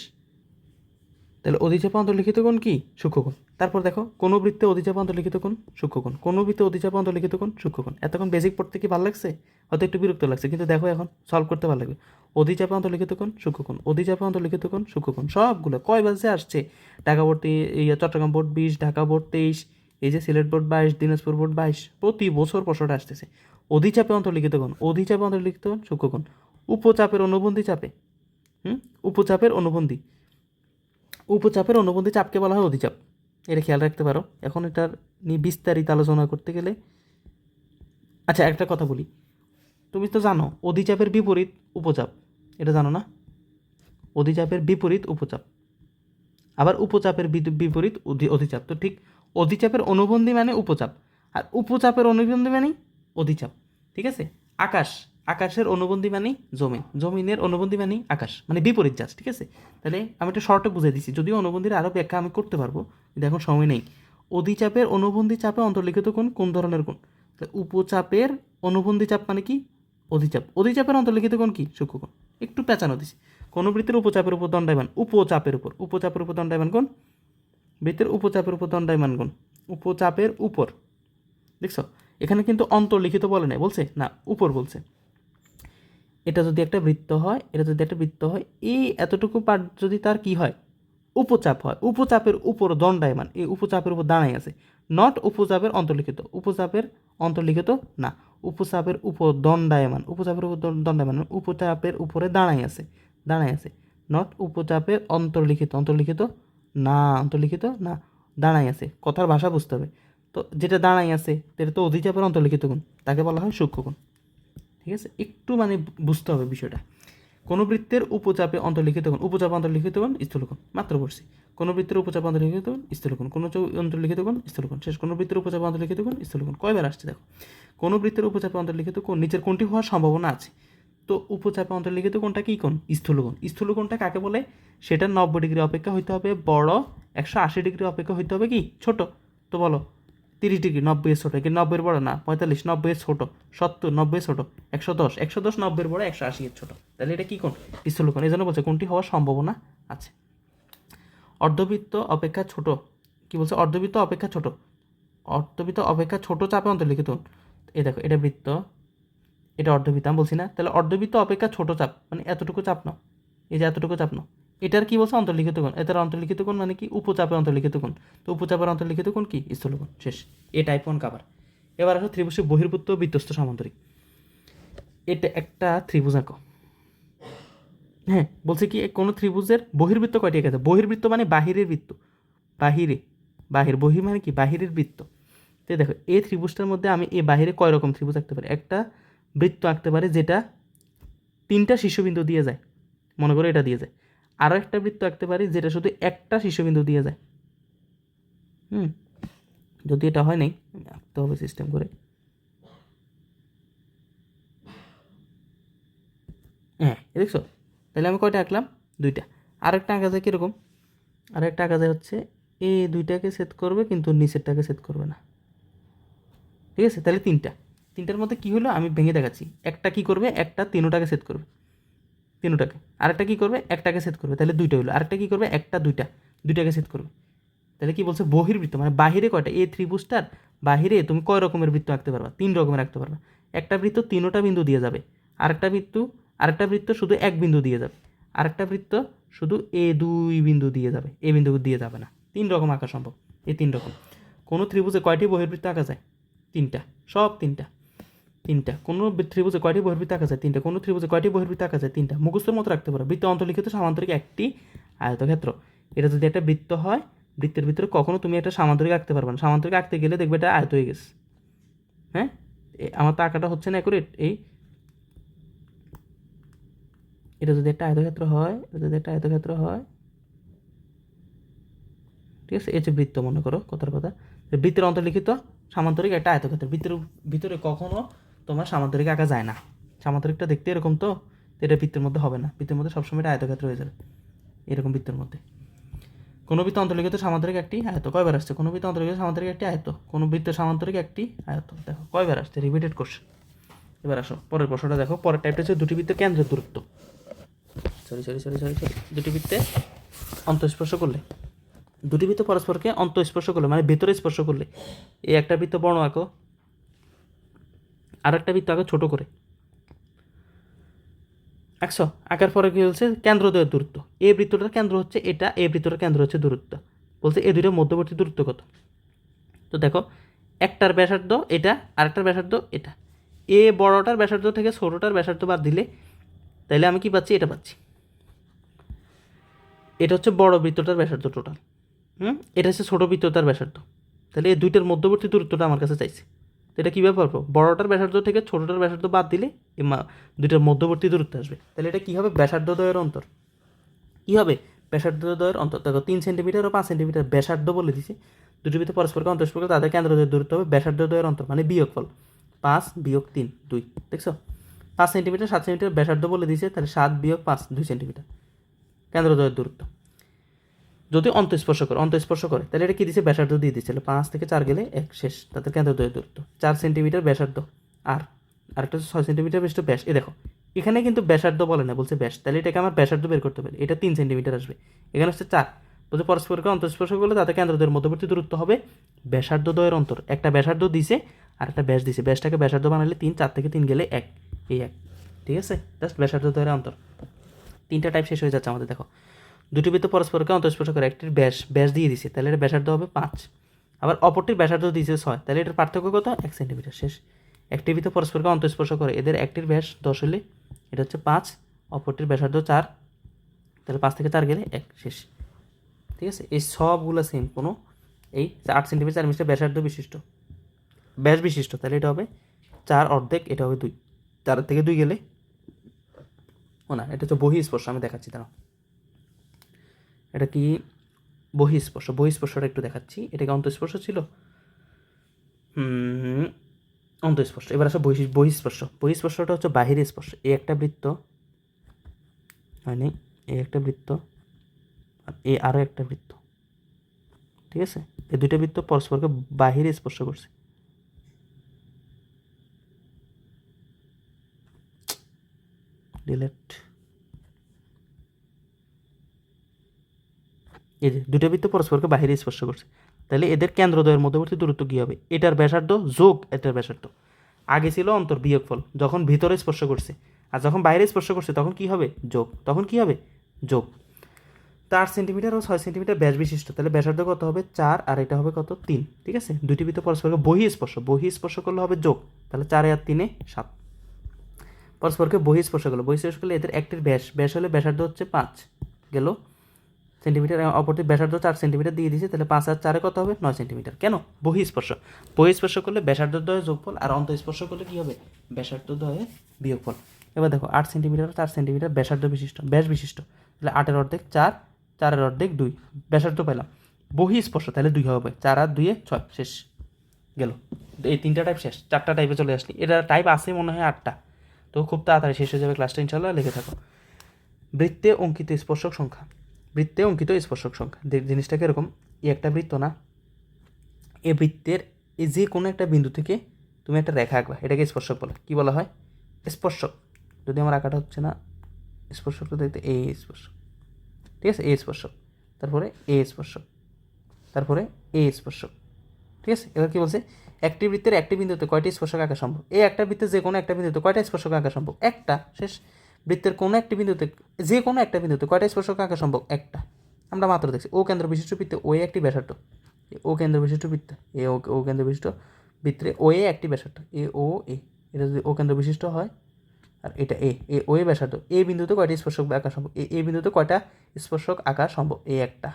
তাহলে অধিচাপে অন্তর্লিখিত কোণ কি? সূক্ষ্মকোণ। তারপর দেখো, কোনো বৃত্তে অধিচাপে অন্তর্লিখিত কোণ সূক্ষ্মকোণ। কোনো বৃত্তে অধিচাপে অন্তর্লিখিত কোণ সূক্ষ্মকোণ। এতক্ষণ বেসিক পড়তে কি ভালো লাগছে? হয়তো একটু বিরক্ত লাগছে, কিন্তু দেখো এখন সলভ করতে ভালো লাগবে। অধিচাপে অন্তর্লিখিত কোণ সূক্ষ্মকোণ, অধিচাপে অন্তর্লিখিত কোণ সূক্ষ্মকোণ, সবগুলো কয় বাজে আসছে? Dhaka board, Chittagong board 20, Dhaka board 23, এই যে সিলেট বোর্ড 22, দিনাজপুর বোর্ড 22, প্রতি বছর প্রশ্নটা আসতেছে। অধিচাপে অন্তর্লিখিত কোণ, অধিচাপে অন্তর্লিখিত কোণ সূক্ষ্মকোণ। উপচাপের অনুবন্ধী চাপে, উপচাপের অনুবন্ধী চাপকে বলা হয় অধিচাপ। এটা খেয়াল রাখতে পারো। এখন এটার নিয়ে বিস্তারিত আলোচনা করতে গেলে, আচ্ছা একটা কথা বলি, তুমি তো জানো অধিচাপের বিপরীত উপচাপ, এটা জানো না? অধিচাপের বিপরীত উপচাপ, আবার উপচাপের বিপরীত অধিচাপ। তো ঠিক অধিচাপের অনুবন্ধী মানে উপচাপ, আর উপচাপের অনুবন্ধী মানে অধিচাপ। ঠিক আছে? আকাশের অনুবন্ধী মানে জমিন, জমিনের অনুবন্ধী মানে আকাশ, মানে বিপরীত চাষ। ঠিক আছে? তাহলে আমি একটু শর্টে বুঝাই দিচ্ছি, যদিও অনুবন্ধীর আরও ব্যাখ্যা আমি করতে পারবো, কিন্তু এখন সময় নেই। অধিচাপের অনুবন্ধী চাপে অন্তর্লিখিত কোন ধরনের কোণ? উপচাপের অনুবন্ধী চাপ মানে কি? অধিচাপ। অধিচাপের অন্তর্লিখিত কোণ কি? সূক্ষ্মকোণ। একটু পেঁচানো দিছি। কোন বৃত্তের উপচাপের উপর দণ্ডায়মান, উপচাপের উপর দণ্ডায়মান কোণ? বৃত্তের উপচাপের উপর দণ্ডায়মান কোণ, উপচাপের উপর। দেখছো, এখানে কিন্তু অন্তর্লিখিত বলে নাই, বলছে না, উপর বলছে। এটা যদি একটা বৃত্ত হয়, এই এতটুকু পার্ট যদি তার কি হয়? উপচাপ হয়, উপচাপের উপর দণ্ডায়মান, এই উপচাপের উপর দাঁড়ায় আছে। নট উপচাপের অন্তর্লিখিত, উপচাপের অন্তর্লিখিত না, উপচাপের উপর দণ্ডায়মান, উপচাপের উপর দণ্ডায়মান, উপচাপের উপরে দাঁড়ায় আছে, নট উপচাপের অন্তর্লিখিত, অন্তর্লিখিত না, দাঁড়ায় আছে। কথার ভাষা বুঝতে হবে। তো যেটা দাঁড়ায় আছে সেটা তো অধিচাপের অন্তর্লিখিত কোণ, তাকে বলা হয় সূক্ষ্মকোণ। ঠিক আছে? একটু মানে বুঝতে হবে বিষয়টা। কোন বৃত্তের উপচাপে অন্তর্লিখিত কোণ, স্থূলকোণ। মাত্র পড়ছি। কোন বৃত্তের উপচাপে অন্তর্লিখিত কোণ স্থূলকোণ, কোন অন্তর্লিখিত কোণ স্থূলকোণ। শেষ। কোন বৃত্তের উপচাপে অন্তর্লিখিত কোণ স্থূলকোণ। কয়বার আসছে দেখো। কোন বৃত্তের উপচাপে অন্তর্লিখিত কোণ নিচের কোণটি হওয়ার সম্ভাবনা আছে। তো উপচাপে অন্তর্লিখিত কোণটা কি কোণ? স্থূলকোণ। স্থূলকোণটা কাকে বলে? সেটা 90 ডিগ্রি অপেক্ষা হইতে হবে বড়, 180 ডিগ্রি অপেক্ষা হইতে হবে কি? ছোট। তো বলো 30 ডিগ্রি 90 এর ছোট, কি 90 এর বড় না? 45 90 এর ছোট, 70 90 এর ছোট, 110 90 এর বড়, 180 এর ছোট। তাহলে এটা কি কোণ? স্থূলকোণ। এই জন্য বলছে কোনটি হওয়ার সম্ভাবনা আছে। অর্ধবৃত্ত অপেক্ষা ছোট, কি বলছে? অর্ধবৃত্ত অপেক্ষা ছোট চাপে অন্তর্লিখিত। এই দেখো, এটা বৃত্ত, এটা অর্ধবৃত্ত, আমি বলছি না? তাহলে অর্ধবৃত্ত অপেক্ষা ছোট চাপ মানে এতটুকু চাপ নাও, এই যে এতটুকু চাপ নাও, এটার কি বলছে? অন্তর্লিখিত কোণ। এটার অন্তর্লিখিত কোণ মানে কি? উপচাপে অন্তর্লিখিত কোণ। তো উপচাপের অন্তর্লিখিত কোণ কি? স্থূলকোণ। শেষ। এ টাইপ 1 কাভার। এবার আসো ত্রিভুজের বহির্ভূত বৃত্তস্থ সামান্তরিক। এটা একটা ত্রিভুজ আঁকো। হ্যাঁ, বলছে কি কোনো ত্রিভুজের বহির্বৃত্ত কয়টি আছে? বহির্বৃত্ত মানে বাহিরের বৃত্ত, বহির মানে কি? বাহিরের বৃত্ত। তো দেখো, এই ত্রিভুজটার মধ্যে আমি এই বাহিরে কয় রকম ত্রিভুজ আঁকতে পারি? একটা বৃত্ত আঁকতে পারি যেটা 3টা শীর্ষবিন্দু দিয়ে যায়, মনে করো এটা দিয়ে যায়। আরও একটা বৃত্ত আঁকতে পারি যেটা শুধু একটা শীর্ষবিন্দু দিয়ে যায়। যদি এটা হয় নাই, আঁকতে হবে সিস্টেম করে। দেখছো? তাহলে আমি কয়টা আঁকলাম? 2টা। আরেকটা আঁকা যায় কীরকম? আরেকটা আঁকা যায় হচ্ছে এই 2টাকে সেট করবে কিন্তু নিচেরটাকে সেট করবে না, ঠিক আছে? তাহলে 3টার মধ্যে কী হলো আমি ভেঙে দেখাচ্ছি। একটা কী করবে? একটা 3টাকে সেট করবে, 3টাকে। আরেকটা কী করবে? একটাকে সেট করবে, তাহলে 2টা হলো। আরেকটা কী করবে? একটা 2টাকে সেট করবে। তাহলে কি বলছে? বহির্বৃত্ত মানে বাহিরে কয়টা? এই ত্রিভুজটার বাহিরে তুমি কয় রকমের বৃত্ত আঁকতে পারবা? 3 রকমের আঁকতে পারবা। একটা বৃত্ত 3টা বিন্দু দিয়ে যাবে, আরেকটা বৃত্ত শুধু এক বিন্দু দিয়ে যাবে, আরেকটা বৃত্ত শুধু দুই বিন্দু দিয়ে যাবে, বিন্দু দিয়ে যাবে না। 3 রকম আঁকা সম্ভব। এই 3 রকম। কোনো ত্রিভুজে কয়টি বহির্বৃত্ত আঁকা যায়? 3টা। সব 3টা। কোনো ত্রিভুজে কয়টি বহির্বৃত্ত আঁকা যায়? 3টা। কোনো ত্রিভুজে কয়টি বহির্বৃত্ত আঁকা যায়? 3টা। মুখস্থর মতো রাখতে পারো। বৃত্ত অন্তর্লিখিত সামান্তরিক একটি আয়তক্ষেত্র। এটা যদি একটা বৃত্ত হয়, বৃত্তের ভিতরে কখনো তুমি একটা সামান্তরিক আঁকতে পারবে না। সামান্তরিক আঁকতে গেলে দেখবে এটা আয়ত হয়ে গেছে। হ্যাঁ, আমার তো আঁকাটা হচ্ছে না অ্যাকুরেট। এটা যদি একটা আয়তক্ষেত্র হয়, ঠিক আছে? এই যে বৃত্ত মনে করো, কথার কথা, বৃত্তের অন্তর্লিখিত সামান্তরিক একটা আয়তক্ষেত্র। বৃত্তের ভিতরে কখনো তোমার সামান্তরিক আঁকা যায় না। সামান্তরিকটা দেখতে এরকম, তো এটা বৃত্তের মধ্যে হবে না। বৃত্তের মধ্যে সবসময় এটা আয়তক্ষেত্র হয়ে যাবে, এরকম বৃত্তের মধ্যে। কোনো বৃত্ত অন্তর্লিখিত সামান্তরিক একটি আয়ত, কয়বার আসছে? কোনো বৃত্ত অন্তর্লিখিত সামান্তরিক একটি আয়ত, কোনো বৃত্তের সামান্তরিক একটি আয়ত। দেখো কয়বার আসছে, রিপিটেড কোশ্চেন। এবার আসো পরের প্রশ্নটা দেখো। পরের টাইপটা হচ্ছে দুটি বৃত্তের কেন্দ্রের দূরত্ব। দুটি বৃত্তে অন্তঃস্পর্শ করলে, দুটি বৃত্ত পরস্পরকে অন্তঃস্পর্শ করলে মানে ভেতরে স্পর্শ করলে, এই একটা বৃত্ত বড় আঁকো, আর একটা বৃত্ত আঁকো ছোট করে। আঁকার পরে কি বলছে? কেন্দ্রদ্বয়ের দূরত্ব। এই বৃত্তটার কেন্দ্র হচ্ছে এটা, এই বৃত্তটার কেন্দ্র হচ্ছে দূরত্ব। বলছে এই দুইটার মধ্যবর্তী দূরত্ব কত? তো দেখো, একটার ব্যাসার্ধ এটা, আরেকটার ব্যাসার্ধ এটা। এ বড়টার ব্যাসার্ধ থেকে ছোটোটার ব্যাসার্ধ বাদ দিলে তাইলে আমি কি পাচ্ছি? এটা পাচ্ছি। এটা হচ্ছে বড় বৃত্তটার ব্যাসার্ধ টোটাল, এটা হচ্ছে ছোটো বৃত্তটার ব্যাসার্ধ। তাহলে এই দুইটার মধ্যবর্তী দূরত্বটা আমার কাছে চাইছে। তো এটা কীভাবে পারবো? বড়টার ব্যাসার্ধ থেকে ছোটোটার ব্যাসার্ধ বাদ দিলে দুইটার মধ্যবর্তী দূরত্ব আসবে। তাহলে এটা কী হবে? ব্যাসার্ধদ্বয়ের অন্তর। কী হবে? ব্যাসার্ধদ্বয়ের অন্তর। দেখো 3 সেন্টিমিটার ও 5 সেন্টিমিটার ব্যাসার্ধ বলে দিছে। দুটি ভিতরে পরস্পরকে অন্তঃস্পর্শ তাদের কেন্দ্রদ্বয়ের দূরত্ব হবে ব্যাসার্ধদ্বয়ের অন্তর, মানে বিয়োগফল 5 - 3 2। দেখছো? 5 সেন্টিমিটার 7 সেন্টিমিটার ব্যাসার্ধ বলে দিছে, তাহলে 7 - 5 2 সেন্টিমিটার কেন্দ্রদ্বয়ের দূরত্ব। যদি অন্তঃস্পর্শ করে তাহলে এটা কী দিছে? ব্যাসার্ধ দিয়ে দিচ্ছে। তাহলে 5 থেকে 4 গেলে 1 শেষ, তাদের কেন্দ্রদ্বয়ের দূরত্ব 4 সেন্টিমিটার ব্যাসার্ধ। আরেকটা 6 সেন্টিমিটার বিশিষ্ট ব্যাস। দেখো এখানে কিন্তু ব্যাসার্ধ বলে না, বলছে ব্যাস। তাহলে এটাকে আমার ব্যাসার্ধ বের করতে পারি। এটা 3 সেন্টিমিটার আসবে, এখানে হচ্ছে 4। বলছে পরস্পরকে অন্তঃস্পর্শ করলে তাদের কেন্দ্রদ্বয়ের মধ্যবর্তী দূরত্ব হবে ব্যাসার্ধদ্বয়ের অন্তর। একটা ব্যাসার্ধ দিছে আর একটা ব্যাস দিছে, ব্যাসটাকে ব্যাসার্ধ বানালে 3, 4 থেকে 3 গেলে 1, এই 1, ঠিক আছে? জাস্ট ব্যাসার্ধদ্বয়ের অন্তর। 3টা টাইপ শেষ হয়ে যাচ্ছে আমাদের। দেখো দুটি বৃত্ত পরস্পরকে অন্তঃস্পর্শ করে, একটির ব্যাস দিয়ে দিছে, তাহলে এটা ব্যাসার্ধ হবে 5, আবার অপরটির ব্যাসার্ধ দিয়েছে 6, তাহলে এটার পার্থক্য কত? 1 সেন্টিমিটার শেষ। একটি বৃত্ত পরস্পরকে অন্তঃস্পর্শ করে, এদের একটির ব্যাস 10 হলে এটা হচ্ছে 5, অপরটির ব্যাসার্ধ 4, তাহলে 5 থেকে 4 গেলে 1 শেষ, ঠিক আছে? এই সবগুলো সেম। কোনো এই 8 সেন্টিমিটার 4 মিটার ব্যাসার্ধ বিশিষ্ট, ব্যাস বিশিষ্ট, তাহলে এটা হবে 4 অর্ধেক, এটা হবে 2, 4 থেকে 2 গেলে না, এটা হচ্ছে বহিঃস্পর্শ। আমি দেখাচ্ছি দাঁড়াও, এটা কি বহিঃস্পর্শ? বহিঃস্পর্শটা একটু দেখাচ্ছি। এটা কি অন্তঃস্পর্শ ছিল? অন্তঃস্পর্শ। এবার আসো বহিঃস্পর্শ। বহিঃস্পর্শটা হচ্ছে বাহিরের স্পর্শ। এই একটা বৃত্ত হয়নি, এই একটা বৃত্ত আর এই আরও একটা বৃত্ত, ঠিক আছে? এই দুইটা বৃত্ত পরস্পরকে বাহিরে স্পর্শ করছে। ডিলেট। এই যে দুটো বৃত্ত পরস্পরকে বাহিরে স্পর্শ করছে, তাহলে এদের কেন্দ্রদ্বয়ের মধ্যবর্তী দূরত্ব কী হবে? এটার ব্যাসার্ধ যোগ এটার ব্যাসার্ধ। আগে ছিল অন্তর বিয়োগফল যখন ভিতরে স্পর্শ করছে, আর যখন বাইরে স্পর্শ করছে তখন কি হবে? যোগ। তখন কি হবে? যোগ। 4 সেন্টিমিটার ও 6 সেন্টিমিটার ব্যাস বিশিষ্ট, তাহলে ব্যাসার্ধ কত হবে? 4, আর এটা হবে কত? 3, ঠিক আছে? দুইটি বৃত্ত পরস্পরকে বহিঃস্পর্শ করলে হবে যোগ, তাহলে 4 আর 3 7। পরস্পরকে বহিঃস্পর্শ করলে এদের একটির ব্যাস হলে ব্যাসার্ধ হচ্ছে 5 গেল সেন্টিমিটার, অপরটির ব্যাসার্ধ 4 সেন্টিমিটার দিয়ে দিয়েছে, তাহলে 5 আর 4 কত হবে? 9 সেন্টিমিটার। কেন? বহিঃস্পর্শ করলে ব্যাসার্ধদ্বয়ের যোগফল, আর অন্তঃস্পর্শ করলে কী হবে? ব্যাসার্ধদ্বয়ের বিয়োগফল। এবার দেখো 8 সেন্টিমিটার 4 সেন্টিমিটার ব্যাসার্ধ বিশিষ্ট, ব্যাস বিশিষ্ট, তাহলে 8-এর অর্ধেক 4, 4-এর অর্ধেক 2, ব্যাসার্ধ পেলাম। বহিঃস্পর্শ তাহলে 2 হবে, 4 আর 2 6 শেষ গেল। এই 3টা টাইপ শেষ। 4টা টাইপে চলে আসলি। এটা টাইপ আছে মনে হয় 8টা, তো খুব তাড়াতাড়ি শেষ হয়ে যাবে ক্লাসটা, ইনশাল্লাহ লিখে থাকো। বৃত্তে অঙ্কিত স্পর্শক সংখ্যা, বৃত্তে অঙ্কিত স্পর্শক সংখ্যা জিনিসটাকে এরকম, এই একটা বৃত্ত না, এই বৃত্তের এই যে কোনো একটা বিন্দু থেকে তুমি একটা রেখা আঁকবা, এটাকে স্পর্শক বলে। কী বলা হয়? স্পর্শক। যদি আমার আঁকাটা হচ্ছে না, স্পর্শকটা দেখতে এ স্পর্শক, ঠিক আছে, এ স্পর্শক, তারপরে এ স্পর্শক, তারপরে এ স্পর্শক, ঠিক আছে। এবার কী বলছে? একটি বৃত্তের একটি বিন্দুতে কয়টি স্পর্শক আঁকা সম্ভব? এই একটা বৃত্তের যে কোনো একটা বিন্দুতে কয়টা স্পর্শক আঁকা সম্ভব? একটা। শেষ। বৃত্তের কোনো একটি বিন্দুতে, যে কোনো একটা বিন্দুতে কয়টা স্পর্শক আঁকা সম্ভব? একটা। আমরা মাত্র দেখছি ও কেন্দ্র বিশিষ্ট বৃত্তে ও একটি ব্যাসার্ধ, ও কেন্দ্র বিশিষ্ট বৃত্ত, এ ও কেন্দ্র বিশিষ্ট বৃত্তে ও এ একটি ব্যাসার্ধ, এ ও এ, এটা যদি ও কেন্দ্র বিশিষ্ট হয় আর এটা এ ও এ ব্যাসার্ধ, এই বিন্দুতে কয়টি স্পর্শক আঁকা সম্ভব? এই বিন্দুতে কয়টা স্পর্শক আঁকা সম্ভব? এই একটা।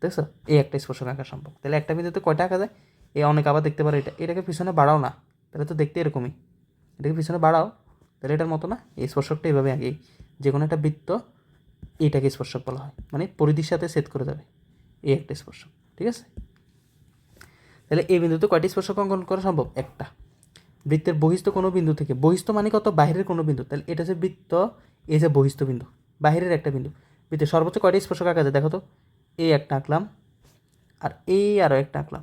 দেখছো, এই একটা স্পর্শক আঁকা সম্ভব। তাহলে একটা বিন্দুতে কয়টা আঁকা যায়? এই অনেক আবার দেখতে পারো এটাকে পিছনে বাড়াও না, তাহলে তো দেখতে এরকমই, এটাকে পিছনে বাড়াও, তাহলে এটার মতো না। এই স্পর্শকটা এইভাবে আগে, যে কোনো একটা বৃত্ত এইটাকে স্পর্শক বলা হয়, মানে পরিধির সাথে সেট করে যাবে, এই একটা স্পর্শক, ঠিক আছে। তাহলে এই বিন্দুতে কয়টি স্পর্শক অঙ্কন করা সম্ভব? একটা। বৃত্তের বহিস্থ কোনো বিন্দু থেকে, বহিস্থ মানে কত? বাহিরের কোনো বিন্দু, তাহলে এটা যে বৃত্ত, এই যে বহিস্থ বিন্দু, বাহিরের একটা বিন্দু, বৃত্তের সর্বোচ্চ কয়টি স্পর্শক আঁকা যায়? দেখো তো, এই একটা আঁকলাম আর এই আরও একটা আঁকলাম,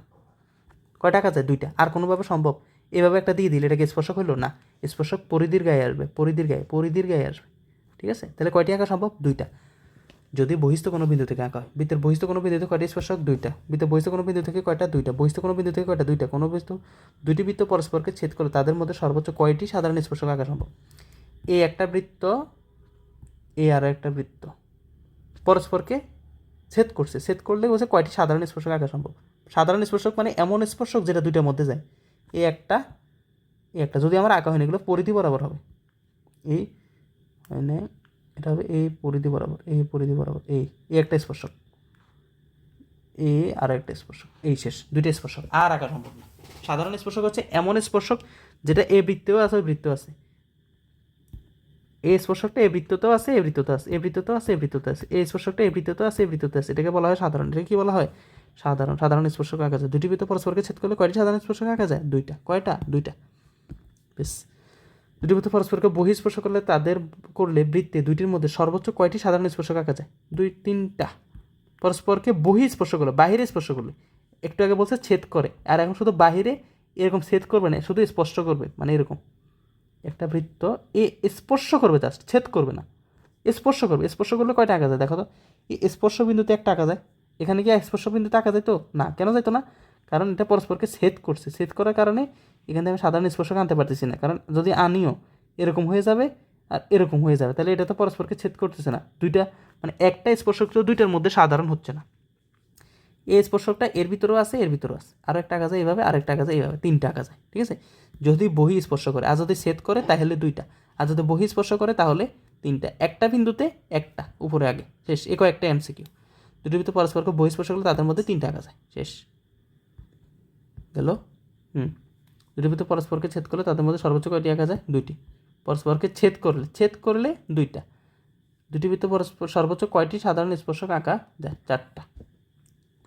কয়টা আঁকা যায়? দুইটা। আর কোনোভাবে সম্ভব? এভাবে একটা দিয়ে দিলে এটাকে স্পর্শক হলো না, স্পর্শক পরিধির গায়ে আসবে, পরিধির গায়ে আসবে, ঠিক আছে। তাহলে কয়টি আঁকা সম্ভব? দুইটা। যদি বহিস্থ কোনো বিন্দু থেকে আঁকা হয়, বৃত্তের বহিস্থ কোনো বিন্দু থেকে কয়টি স্পর্শক? দুইটা। বৃত্তের বহিস্থ কোনো বিন্দু থেকে কয়টা? দুইটা। বহিস্থ কোনো বিন্দু থেকে কয়টা? দুইটা। কোনো বস্তু দুইটি বৃত্ত পরস্পরকে ছেদ করে তাদের মধ্যে সর্বোচ্চ কয়টি সাধারণ স্পর্শক আঁকা সম্ভব? এই একটা বৃত্ত, এই আরও একটা বৃত্ত পরস্পরকে ছেদ করছে, ছেদ করলে বলছে কয়টি সাধারণ স্পর্শক আঁকা সম্ভব? সাধারণ স্পর্শক মানে এমন স্পর্শক যেটা দুইটার মধ্যে যায়। এই একটা, এই একটা যদি আমার আঁকা হয়নি, এগুলো পরিধি বরাবর হবে, এই মানে এটা হবে এই পরিধি বরাবর, এই পরিধি বরাবর, এই একটা স্পর্শক, এই আর একটা স্পর্শক, এই শেষ। দুইটা স্পর্শক আর আঁকা সম্ভব না। সাধারণ স্পর্শক হচ্ছে এমন স্পর্শক যেটা এ বৃত্তেও আছে, ওই বৃত্তেও আছে। এই স্পর্শকটা এ বৃত্ততেও আছে, এ বৃত্ততেও আছে, এ বৃত্ততেও আছে, এ বৃত্ততে আছে। এই স্পর্শকটা এ বৃত্ততেও আছে, এ বৃত্ততে আছে। এটাকে বলা হয় সাধারণ। এটাকে কি বলা হয়? সাধারণ। সাধারণ স্পর্শক আঁকা যায়। দুটি বৃত্ত পরস্পরকে ছেদ করলে কয়টি সাধারণ স্পর্শক আঁকা যায়? দুইটা। কয়টা? দুইটা। বেশ। দুটি বৃত্ত পরস্পরকে বহিঃস্পর্শ করলে বৃত্তে দুইটির মধ্যে সর্বোচ্চ কয়টি সাধারণ স্পর্শক আঁকা যায়? তিনটা। পরস্পরকে বহিঃস্পর্শ করলে, বাহিরে স্পর্শ করলে, একটু আগে বলছে ছেদ করে, আর এখন শুধু বাহিরে এরকম ছেদ করবে না, শুধু স্পর্শ করবে, মানে এরকম একটা বৃত্ত এ স্পর্শ করবে, জাস্ট ছেদ করবে না, স্পর্শ করবে। স্পর্শ করলে কয়টা আঁকা যায়? দেখো তো, এই স্পর্শ বিন্দুতে একটা আঁকা যায়। এখানে কি স্পর্শ বিন্দুতে আঁকা যায়? তো না, কেন যাইতো না? কারণ এটা পরস্পরকে ছেদ করছে, ছেদ করার কারণে এখানে আমি সাধারণ স্পর্শক আনতে পারতেছি না, কারণ যদি আনিও এরকম হয়ে যাবে আর এরকম হয়ে যাবে, তাহলে এটা তো পরস্পরকে ছেদ করতেছে না। দুইটা মানে একটা স্পর্শক তো দুইটার মধ্যে সাধারণ হচ্ছে না। এই স্পর্শকটা এর ভিতরেও আছে, এর ভিতরেও আছে, আরও একটা আঁকা যায় এইভাবে, আরেকটা আঁকা যায় এইভাবে, তিনটা আঁকা যায়, ঠিক আছে। যদি বহি স্পর্শ করে, আর যদি ছেদ করে তাহলে দুইটা, আর যদি বহি স্পর্শ করে তাহলে তিনটা। একটা বিন্দুতে একটা, উপরে আগে, শেষ। একটা এমসিকিউ। দুটি ভিতরে পরস্পরকে বহিঃস্পর্শ করলে তাদের মধ্যে তিনটা আঁকা যায়, শেষ। গেল? দুটি ভিতরে পরস্পরকে ছেদ করলে তাদের মধ্যে সর্বোচ্চ কয়টি আঁকা যায়? দুইটি। পরস্পরকে ছেদ করলে দুইটা। দুটি ভিতরে পরস্পর সর্বোচ্চ কয়টি সাধারণ স্পর্শক আঁকা যায়? চারটা।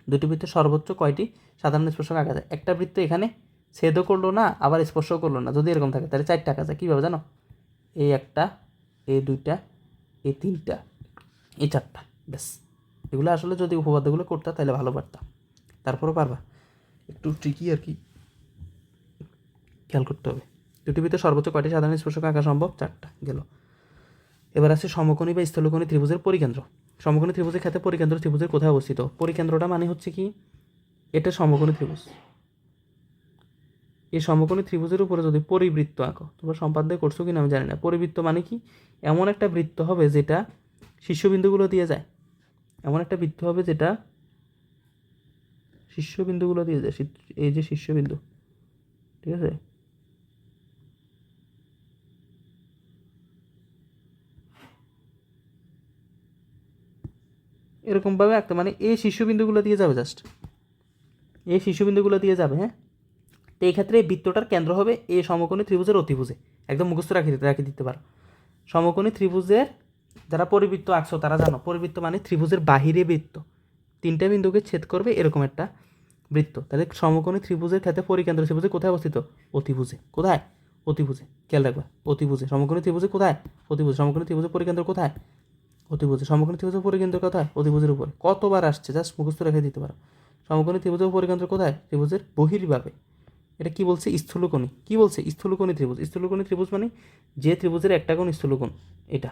দুটি বৃত্তে সর্বোচ্চ কয়টি সাধারণ স্পর্শক আঁকা যায়? একটা বৃত্ত এখানে ছেদও করলো না, আবার স্পর্শও করলো না, যদি এরকম থাকে তাহলে চারটা আঁকা যায়। কীভাবে জানো? এই একটা, এই দুইটা, এই তিনটা, এই চারটা, ব্যাস। এগুলো আসলে যদি উপপাদ্যগুলো করতে তাহলে ভালো পারতাম, তারপরও পারবা, একটু ট্রিকি আর কি, খেয়াল করতে হবে। দুটি বৃত্তে সর্বোচ্চ কয়টি সাধারণ স্পর্শক আঁকা সম্ভব? চারটা। গেল। এবার আছে সমকোণী বা স্থলকোণী ত্রিভুজের পরিকেন্দ্র। সমকোণী ত্রিভুজের ক্ষেত্রে পরিকেন্দ্র ত্রিভুজের কোথায় অবস্থিত? পরিকেন্দ্রটা মানে হচ্ছে কি, এটা সমকোণী ত্রিভুজ। এই সমকোণী ত্রিভুজের উপরে যদি পরিবৃত্ত আঁকো, তোমরা সম্পাদ্য করছো কিনা আমি জানি না। পরিবৃত্ত মানে কি? এমন একটা বৃত্ত হবে যেটা শীর্ষবিন্দুগুলো দিয়ে যায়, এমন একটা বৃত্ত হবে যেটা শীর্ষবিন্দুগুলো দিয়ে যায়, এই যে শীর্ষবিন্দু, ঠিক আছে। এরকমভাবে আঁকতে, মানে এই শীর্ষবিন্দুগুলো দিয়ে যাবে, জাস্ট এই শীর্ষবিন্দুগুলো দিয়ে যাবে, হ্যাঁ। তো এই ক্ষেত্রে এই বৃত্তটার কেন্দ্র হবে এই সমকোণী ত্রিভুজের অতিভুজে, একদম মুখস্থ রাখি দিতে পারো। সমকোণী ত্রিভুজের যারা পরিবৃত্ত আঁকছো তারা জানো, পরিবৃত্ত মানে ত্রিভুজের বাহিরে বৃত্ত, তিনটা বিন্দুকে ছেদ করবে এরকম একটা বৃত্ত। তাহলে সমকোণী ত্রিভুজের ক্ষেত্রে পরিকেন্দ্র ত্রিভুজে কোথায় অবস্থিত? অতিভুজে। কোথায়? অতিভুজে। খেয়াল রাখবা, অতিভুজে। সমকোণী ত্রিভুজে কোথায়? অতিভুজে। সমকোণী ত্রিভুজের পরিকেন্দ্র কোথায়? অতিভুজ। সমকোণী ত্রিভুজের পরিকেন্দ্র কোথায়? অতিভুজের উপরে। কতবার আসছে জাস্ট মুখস্থ রেখে দিতে পারো। সমকোণী ত্রিভুজের পরিকেন্দ্র কোথায়? ত্রিভুজের বহির্ভাগে। এটা কি বলছে? স্থূলকোণী। কি বলছে? স্থূলকোণী ত্রিভুজ। স্থূলকোণী ত্রিভুজ মানে যে ত্রিভুজের একটা কোণ স্থূলকোণ, এটা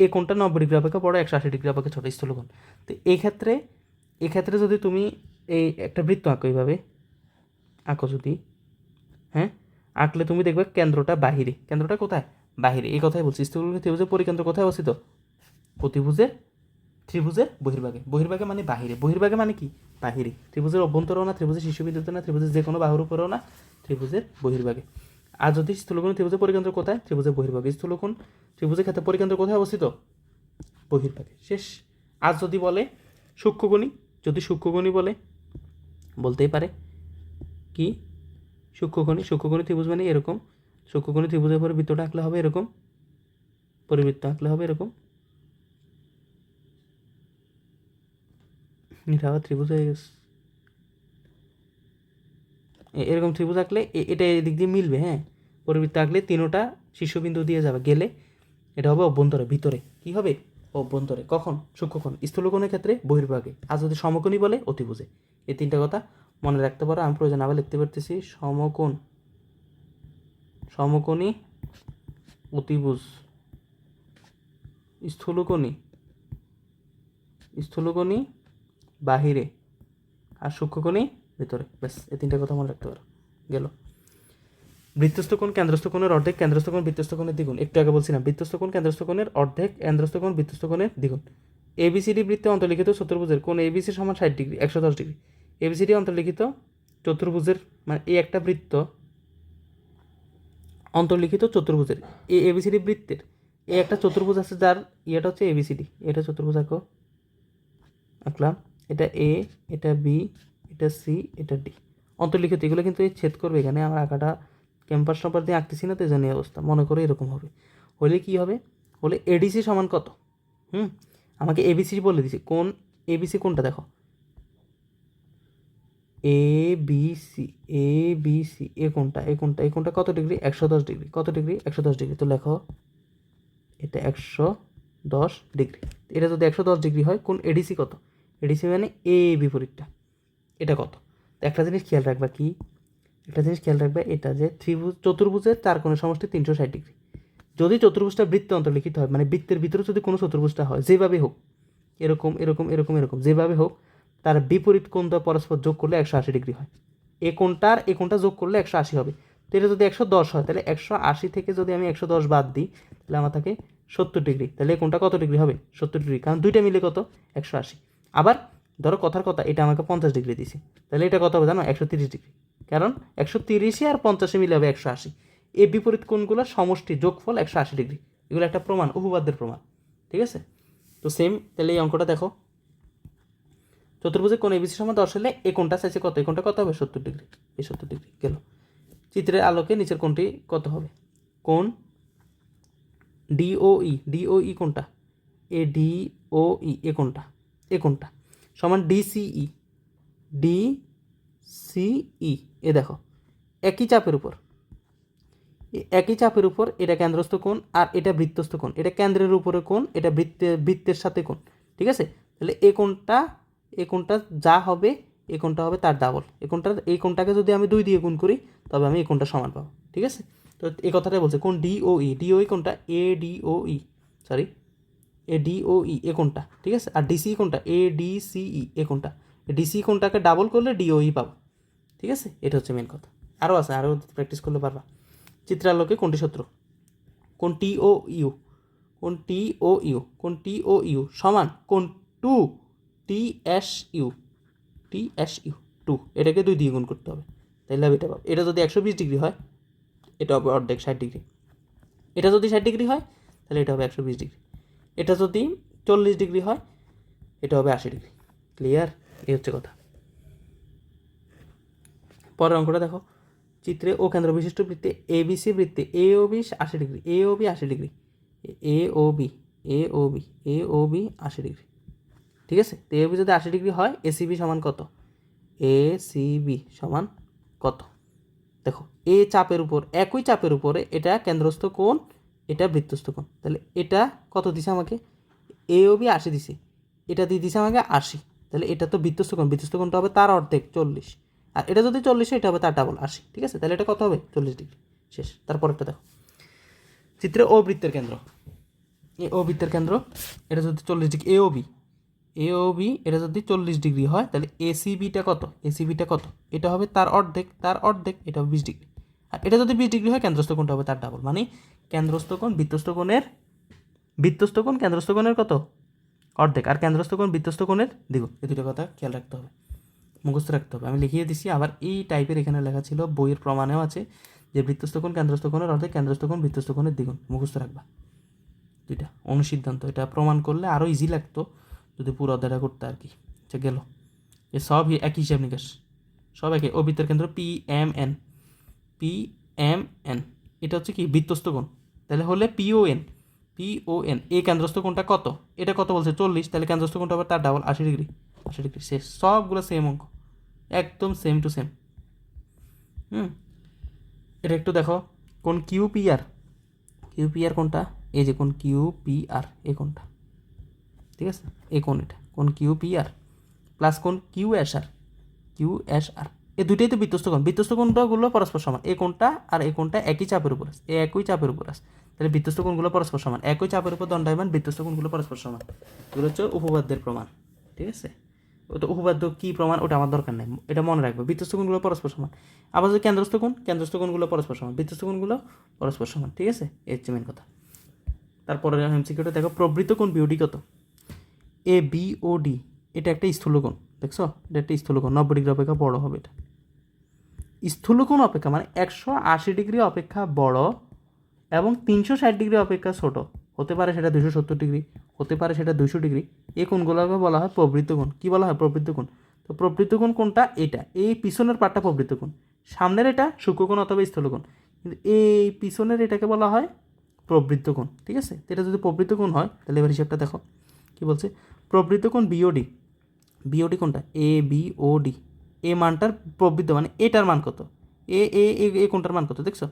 এ কোণটা 90 ডিগ্রি অপেক্ষা বড়, 180 ডিগ্রি অপেক্ষা ছোট স্থূলকোণ। তো এক্ষেত্রে যদি তুমি এই একটা বৃত্ত আঁকো, এইভাবে আঁকো যদি, হ্যাঁ, আঁকলে তুমি দেখবে কেন্দ্রটা বাহিরে। কেন্দ্রটা কোথায়? বাহিরে। এই কথাই বলছি। স্থূলকোণী ত্রিভুজের পরিকেন্দ্র কোথায় অবস্থিত? ত্রিভুজের বহির্ভাগে। বহির্ভাগে মানে বাহিরে। বহির্ভাগে মানে কি? বাহিরে। ত্রিভুজের অভ্যন্তরেও না, ত্রিভুজের শীর্ষবিন্দুতে না, ত্রিভুজের যে কোনো বাহুর উপরেও না, ত্রিভুজের বহির্ভাগে। আর যদি স্থূলকোণ ত্রিভুজের পরিকেন্দ্র কোথায়? ত্রিভুজের বহির্ভাগে। স্থূলকোণ ত্রিভুজের ক্ষেত্রে পরিকেন্দ্র কোথায় অবস্থিত? বহির্ভাগে। শেষ। আর যদি বলে সূক্ষ্মকোণী, যদি সূক্ষ্মকোণী বলে, বলতেই পারে কি সূক্ষ্মকোণী। সূক্ষ্মকোণী ত্রিভুজ মানে এরকম। সূক্ষ্মকোণী ত্রিভুজের পরে বৃত্তটা আঁকলে হবে এরকম, পরিবৃত্ত আঁকলে হবে এরকম। এটা আবার ত্রিভুজ হয়ে গেছে। এরকম ত্রিভুজ আঁকলে এটা এদিক দিয়ে মিলবে, হ্যাঁ। পরিবৃত্ত আঁকলে তিনোটা শীর্ষবিন্দু দিয়ে যাবে, গেলে এটা হবে অভ্যন্তরে, ভিতরে। কি হবে? অভ্যন্তরে। কখন? সূক্ষ্মকোণ। স্থূলকোণের ক্ষেত্রে বহির্ভাগে। আর যদি সমকোণী বলে অতিভুজে। এই তিনটা কথা মনে রাখতে পারো। আমি প্রয়োজন আবার লিখতে পারতেছি। সমকোণী, অতিভুজ, স্থূলকোণী বাহিরে, আর সূক্ষ্মকোণী ভিতরে। ব্যাস, এই তিনটা কথা মনে রাখতে পারো। গেল। বৃত্তস্থ কোণ কেন্দ্রস্থ কোণের অর্ধেক, কেন্দ্রস্থ কোণ বৃত্তস্থ কোণের দ্বিগুণ। একটু আগে বলছিলাম বৃত্তস্থ কোণ কেন্দ্রস্থ কোণের অর্ধেক, কেন্দ্রস্থ কোণ বৃত্তস্থ কোণের দ্বিগুণ। এবিসিডি বৃত্তে অন্তর্লিখিত চতুর্ভুজের কোণ এবিসি সমান 60 ডিগ্রি, 110 ডিগ্রি। এবিসিডি অন্তর্লিখিত চতুর্ভুজের মানে এই একটা বৃত্ত অন্তর্লিখিত চতুর্ভুজের, এবিসিডি বৃত্তের এই একটা চতুর্ভুজ আছে যার ইয়েটা হচ্ছে এবিসিডি। এটা চতুর্ভুজ আঁকলাম। এটা এ, এটা বি, এটা সি, এটা ডি। অন্তর্লিখিত এগুলো কিন্তু এই ছেদ করবে এখানে। আমার আঁকাটা ক্যাম্পাস নাম্বার দিয়ে আঁকতেছি না, তো এই জন্য অবস্থা। মনে করে এরকম হবে। হলে কি হবে? হলে এডিসি সমান কত? আমাকে এবিসি বলে দিছি। কোন এবিসি কোনটা দেখো? A B C, A B C. এ কোনটা কত ডিগ্রি? 110 ডিগ্রি। কত ডিগ্রি? 110 ডিগ্রি। তো লেখো এটা 110 ডিগ্রি। এটা যদি 110 ডিগ্রি হয়, কোন এডিসি কত? এডিসি মানে এ বিপরীতটা, এটা কত? তো একটা জিনিস খেয়াল রাখবা, কি একটা জিনিস খেয়াল রাখবে, এটা যে চতুর্ভুজের চার কোণের সমষ্টি 360 ডিগ্রি। যদি চতুর্ভুজটা বৃত্তে অন্তর্লিখিত হয়, মানে বৃত্তের ভিতরে যদি কোনো চতুর্ভুজটা হয়, যেভাবে হোক, এরকম এরকম এরকম এরকম, যেভাবে হোক, তার বিপরীত কোণটা পরস্পর যোগ করলে 180 ডিগ্রি হয়। এ কোণটা যোগ করলে 180 হবে। তো এটা যদি 110 হয়, তাহলে 180 থেকে যদি আমি 110 বাদ দিই, তাহলে আমার থাকে 70 ডিগ্রি। তাহলে এই কোণটা কত ডিগ্রি হবে? 70 ডিগ্রি। কারণ দুইটা মিলে কত? 180। আবার ধরো কথার কথা, এটা আমাকে 50 ডিগ্রি দিছে, তাহলে এটা কত হবে জানো? 130 ডিগ্রি। কারণ 130 আর 50 মিলে হবে 180। এই বিপরীত কোণগুলোর সমষ্টি যোগফল 180 ডিগ্রি। এগুলো একটা প্রমাণ, উপপাদ্যের প্রমাণ। ঠিক আছে? তো সেম, তাহলে এই অঙ্কটা দেখো। চতুর্ভুজের কোণ এবিসি সমান 10 হলে এই কোণটা চাইছে কত? এই কোণটা কত হবে? 70 ডিগ্রি। এই 70 ডিগ্রি গেল। চিত্রের আলোকে নিচের কোণটি কত হবে? কোণ ডিওই কোণটা? এ ডিওই এ কোণটা সমান ডিসিই। এ দেখো, একই চাপের উপর এটা কেন্দ্রস্থ কোণ আর এটা বৃত্তস্থ কোণ। এটা কেন্দ্রের উপরে কোণ, এটা বৃত্তের সাথে কোণ। ঠিক আছে? তাহলে এই কোণটা যা হবে, এই কোণটা হবে তার ডাবল। এই কোণটাকে যদি আমি 2 দিয়ে গুণ করি, তবে আমি এই কোণটা সমান পাবো। ঠিক আছে? তো এই কথাটাই বলছে। কোণ ডিওই কোণটা এ ডিওই এ কোণটা। ঠিক আছে? আর ডিসি কোণটা এ ডিসিই এ কোণটা। ডিসি কোণটাকে ডাবল করলে ডিওই পাবো। ঠিক আছে? এটা হচ্ছে মেন কথা। আরও আছে, আরও প্র্যাকটিস করলে পারবা। চিত্রালোকে কোনটি সূত্র? কোন টিও ইউ সমান কোন টু এটাকে 2 দিয়ে গুণ করতে হবে, তাইলে এটা পাবো। এটা যদি 120 ডিগ্রি হয়, এটা হবে অর্ধেক 60 ডিগ্রি। এটা যদি 60 ডিগ্রি হয়, তাহলে এটা হবে 120 ডিগ্রি। এটা যদি 40 ডিগ্রি হয়, এটা হবে 80 ডিগ্রি। ক্লিয়ার? এই হচ্ছে কথা। পরের অঙ্কটা দেখো। চিত্রে ও কেন্দ্র বিশিষ্ট বৃত্তে এবিসি বৃত্তে AOB 80 degree, AOB 80 degree, AOB 80 degree. ঠিক আছে? তো এওবি যদি 80 ডিগ্রি হয়, এসিবি সমান কত? এসিবি সমান কত? দেখো, একই চাপের উপরে এটা কেন্দ্রস্থ কোণ, এটা বৃত্তস্থ কোণ। তাহলে এটা কত দিছে আমাকে? এ ও বি 80 দিছে, এটা দিয়ে দিছে আমাকে 80, তাহলে এটা তো বৃত্তস্থ কোণ, বৃত্তস্থ কোণটা হবে তার অর্ধেক 40, আর এটা যদি 40 হয় এটা হবে তার ডাবল 80, ঠিক আছে? তাহলে এটা কত হবে? 40 ডিগ্রি। শেষ। তারপরটা দেখো, চিত্রে ও বৃত্তের কেন্দ্র, এ ও বৃত্তের কেন্দ্র, এটা যদি 40 ডিগ্রি, এ ও বি এটা যদি 40 ডিগ্রি হয় তাহলে এসিবিটা কত? এসিবিটা কত? এটা হবে তার অর্ধেক, এটা হবে 20 ডিগ্রি। আর এটা যদি 20 ডিগ্রি হয় কেন্দ্রস্থ কোণটা হবে তার ডাবল, মানে কেন্দ্রস্থ কোণ বৃত্তস্থ কোণ কেন্দ্রস্থ কোণের কত? অর্ধেক, আর কেন্দ্রস্থ কোণ বৃত্তস্থ কোণের দ্বিগুণ। এই দুটো কথা খেয়াল রাখতে হবে, মুখস্থ রাখতে হবে। আমি লিখিয়ে দিচ্ছি, আবার এই টাইপের এখানে লেখা ছিল, বইয়ের প্রমাণেও আছে যে বৃত্তস্থ কোণ কেন্দ্রস্থ কোণের অর্ধেক, কেন্দ্রস্থ কোণ বৃত্তস্থ কোণের দ্বিগুণ। মুখস্থ রাখবা দুইটা অনুসিদ্ধান্ত। এটা প্রমাণ করলে আরও ইজি লাগতো যদি পুরো অধ্যায়টা করতে আর কি। আচ্ছা গেল, এ সব একই হিসাব নিকাশ, সব একই। ও বৃত্তের কেন্দ্র পি এম এন, এটা হচ্ছে কি? বৃত্তস্থ কোণ, তাহলে হলে পিওএন, এ কেন্দ্রস্থ কোণটা কত? এটা কত বলছে? 40, তাহলে কেন্দ্রস্থ কোণটা হবে তার ডাবল 80 ডিগ্রি, 80 ডিগ্রি। শেষ। সবগুলো সেম অঙ্ক, একদম সেম টু সেম। এটা একটু দেখো, কোন কিউপিআর কোনটা? এই যে কোন কিউপিআর, এই কোনটা, ঠিক আছে? এই কোন, এটা কোন কিউপিআর প্লাস কোন কিউএসআর, এই দুইটাই তো বৃত্তস্থ কোণ। বৃত্তস্থ কোণগুলো পরস্পর সমান, এই কোণটা আর এই কোণটা একই চাপের উপর আছে, একই চাপের উপর আছে, তাহলে বৃত্তস্থ কোণগুলো পরস্পর সমান, একই চাপের উপর দণ্ডায়মান বৃত্তস্থ কোণগুলো পরস্পর সমান। এগুলো হচ্ছে উপপাদ্যের প্রমাণ, ঠিক আছে? ওটা উপপাদ্য কী প্রমাণ ওটা আমার দরকার নেই, এটা মনে রাখবে। বৃত্তস্থ কোণগুলো পরস্পর সমান। আবার যদি কেন্দ্রস্থ কোণগুলো পরস্পর সমান, বৃত্তস্থ কোণগুলো পরস্পর সমান, ঠিক আছে? এই হচ্ছে মেন কথা। তারপরে এমসিকিউটা দেখো, প্রবৃত্ত কোণ বিওডি কত? এ বি ও ডি, এটা একটা স্থূলকোণ, দেখছো? এটা একটা স্থূলকোণ, 90 ডিগ্রি অপেক্ষা বড় হবে। এটা স্থূলকোণ অপেক্ষা মানে 180 ডিগ্রি অপেক্ষা বড় এবং 360 ডিগ্রি অপেক্ষা ছোট হতে পারে, সেটা 270 ডিগ্রি হতে পারে, সেটা 200 ডিগ্রি। এই কোণগুলোকে বলা হয় প্রবৃত্ত কোণ। কী বলা হয়? প্রবৃত্ত কোণ। তো প্রবৃত্ত কোণ কোনটা? এটা, এই পিছনের পার্টটা প্রবৃত্ত কোণ, সামনের এটা সূক্ষ্মকোণ অথবা স্থূলকোণ, কিন্তু এই পিছনের এটাকে বলা হয় প্রবৃত্ত কোণ, ঠিক আছে? তো এটা যদি প্রবৃত্ত কোণ হয় তাহলে এবার হিসাবটা দেখো কী বলছে। প্রবৃত্ত কোণ বিওডি কোনটা? এ বি ও ডি, এ মানটার প্রবৃত্ত মানে এটার মান কত? এ এ এ কোনটার মান কত? দেখছো?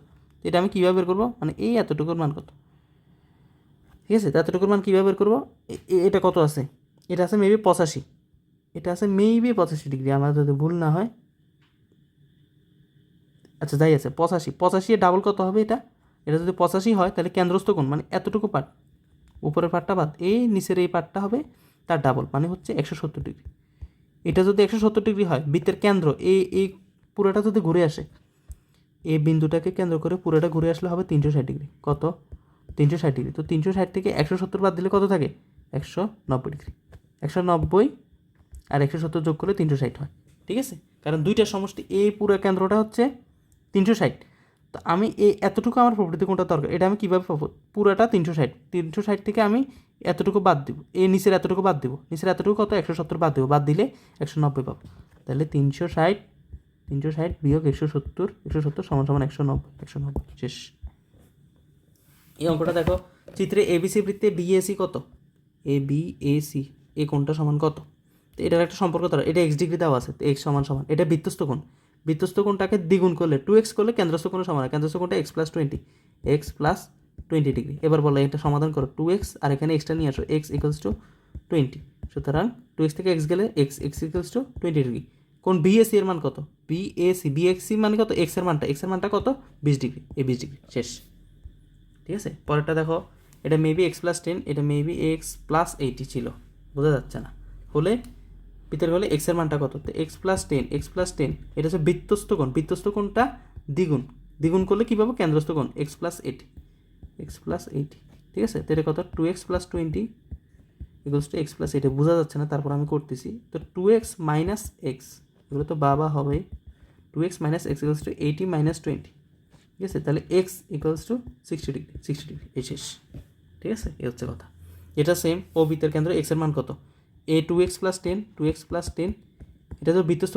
এটা আমি কীভাবে বের করবো? মানে এই এতটুকুর মান কত, ঠিক আছে? তো এতটুকুর মান কীভাবে বের করবো? এটা কত আছে? এটা আছে মেবি 85, এটা আছে মেবি 85 ডিগ্রি, আমার যদি ভুল না হয়। আচ্ছা যাই আছে, 85 এর ডাবল কত হবে? এটা যদি 85 হয় তাহলে কেন্দ্রস্থ কোণ মানে এতটুকু পার্ট, উপরের পার্টটা বাদ, এই নিচের এই পার্টটা হবে তার ডাবল, মানে হচ্ছে 170 ডিগ্রি। এটা যদি 170 ডিগ্রি হয়, বৃত্তের কেন্দ্র এই পুরোটা যদি ঘুরে আসে, এই বিন্দুটাকে কেন্দ্র করে পুরোটা ঘুরে আসলে হবে 360 ডিগ্রি। কত? 360 ডিগ্রি। তো 360 থেকে 170 বাদ দিলে কত থাকে? 190 ডিগ্রি। 190 আর 170 যোগ করলে 360 হয়, ঠিক আছে? কারণ দুইটার সমষ্টি, এই পুরো কেন্দ্রটা হচ্ছে 360। তো আমি এই এতটুকু আমার প্রবৃত্তি কোণটা দরকার, এটা আমি কীভাবে পাবো? পুরোটা 360 থেকে আমি এতটুকু বাদ দিব, এই নিচের এতটুকু বাদ দিব, নিচের এতটুকু কত? 170 বাদ দেবো, বাদ দিলে 190 পাবো। তাহলে 360 বিয়োগ 170 সমান সমান 190। শেষ। এই অঙ্কটা দেখো, চিত্রে এবিসি বৃত্তে বিএসি কত? এবিএসি, এই কোণটা সমান কত? তো এটার একটা সম্পর্ক ধরো, এটা এক্স ডিগ্রি দেওয়া আছে, তো এক্স সমান এটা বৃত্তস্থ কোণ, বৃত্তস্থ কোণটাকে দ্বিগুণ করলে 2x করলে কেন্দ্রস্থ কোণের সমান হয়, কেন্দ্রস্থ কোণটা x+20 ডিগ্রি। এবার বলো এটা সমাধান করো, 2x আর এখানে এক্সটা নিয়ে আসো, x = 20, সুতরাং 2x থেকে x গেলে x = 20 ডিগ্রি। কোণ বিএসি এর মান কত? বিএসি মানে কত? x এর মানটা কত? 20 ডিগ্রি, এই 20 ডিগ্রি। শেষ, ঠিক আছে? পরেরটা দেখো, এটা মেবি x+10, এটা মেবি x+80 ছিল, বোঝা যাচ্ছে না, হলে ভিতরে হলে x এর মানটা কত? তো x+10, এটা হচ্ছে বৃত্তস্থ কোণটা দ্বিগুণ করলে কী পাবো? কেন্দ্রস্থ কোণ x+80, ঠিক আছে? তো এটা কত? 2x+20 = x+80, বোঝা যাচ্ছে না, তারপর আমি করতেছি। তো 2x - x, এগুলো তো বাবা হবে, 2x - x = 80 - 20, ঠিক আছে? তাহলে x = 60 ডিগ্রি, এই শেষ, ঠিক আছে? এই হচ্ছে কথা। এটা সেম, ও বৃত্তের কেন্দ্র, x এর মান কত? 2x+10, এটা তো বৃত্তস্থ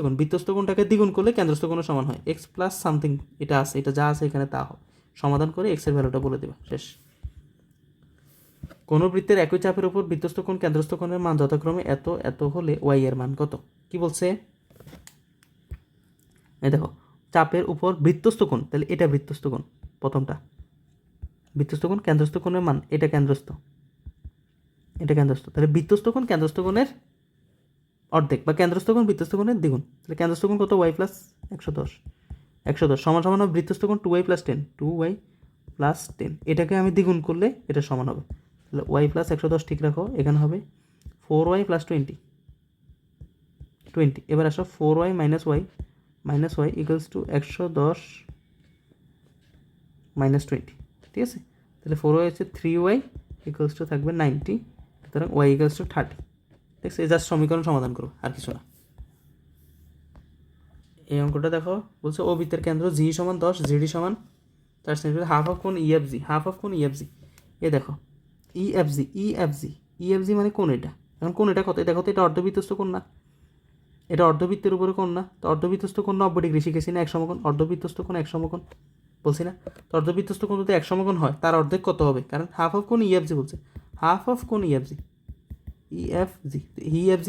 কোণটাকে দ্বিগুণ করলে কেন্দ্রস্থ কোণের সমান হয়, x+ সামথিং, এটা আছে, এটা যা আছে এখানে তা হয়, সমাধান করে x এর ভ্যালুটা বলে দেবা। শেষ। কোন বৃত্তের একই চাপের উপর বৃত্তস্থ কোণ কেন্দ্রস্থ কোণের মান যথাক্রমে এত হলে y এর মান কত? কি বলছে? এই দেখো, চাপের উপর বৃত্তস্থ কোণ, তাহলে এটা বৃত্তস্থ কোণ, প্রথমটা বৃত্তস্থ কোণ, কেন্দ্রস্থ কোণের মান এটা কেন্দ্রস্থ, এটা কেন্দ্রস্থ, তাহলে বৃত্তস্থ কোণ কেন্দ্রস্থ কোণের অর্ধেক বা কেন্দ্রস্থ কোণ বৃত্তস্থ কোণের দ্বিগুণ। তাহলে কেন্দ্রস্থ কোণ কত? ওয়াই প্লাস 110, 110 সমান সমান হবে বৃত্তস্থ কোণ 2y প্লাস 10, 2y প্লাস 10, এটাকে আমি দ্বিগুণ করলে এটা সমান হবে। তাহলে ওয়াই প্লাস 110 ঠিক রাখো, এখানে হবে 4y প্লাস 20, এবার আসো 4y minus y equals two 110 minus 20, ঠিক আছে। তাহলে 4y হচ্ছে 3y ইকুয়ালস টু থাকবে 90, সুতরাং y ইকুয়ালস টু 30, ঠিক আছে। এই জাস্ট সমীকরণ সমাধান করো, আর কিছু না। এই অঙ্কটা দেখো, বলছে ও বৃত্তের কেন্দ্র জি সমান 10, জিডি সমান 4 সেন্টিমিটার, হাফ অফ কোণ ইএফজি, এ দেখো ইএফজি মানে কোণ এটা, এখন কোণ এটা কত? দেখো তো এটা অর্ধবৃত্তস্থ কোণ না, এটা অর্ধবৃত্তের উপরে কোণ না, তো অর্ধবৃত্তস্থ কোণ 90 ডিগ্রি শিখেছি না, এক সমকোণ, অর্ধবৃত্তস্থ কোণ এক সমকোণ বলছি না। তো অর্ধবৃত্তস্থ কোণ যদি এক সমকোণ হয় তার অর্ধেক কত হবে? কারণ হাফ অফ কোণ ইএফজি বলছে, হাফ অফ কোণ ইএফজি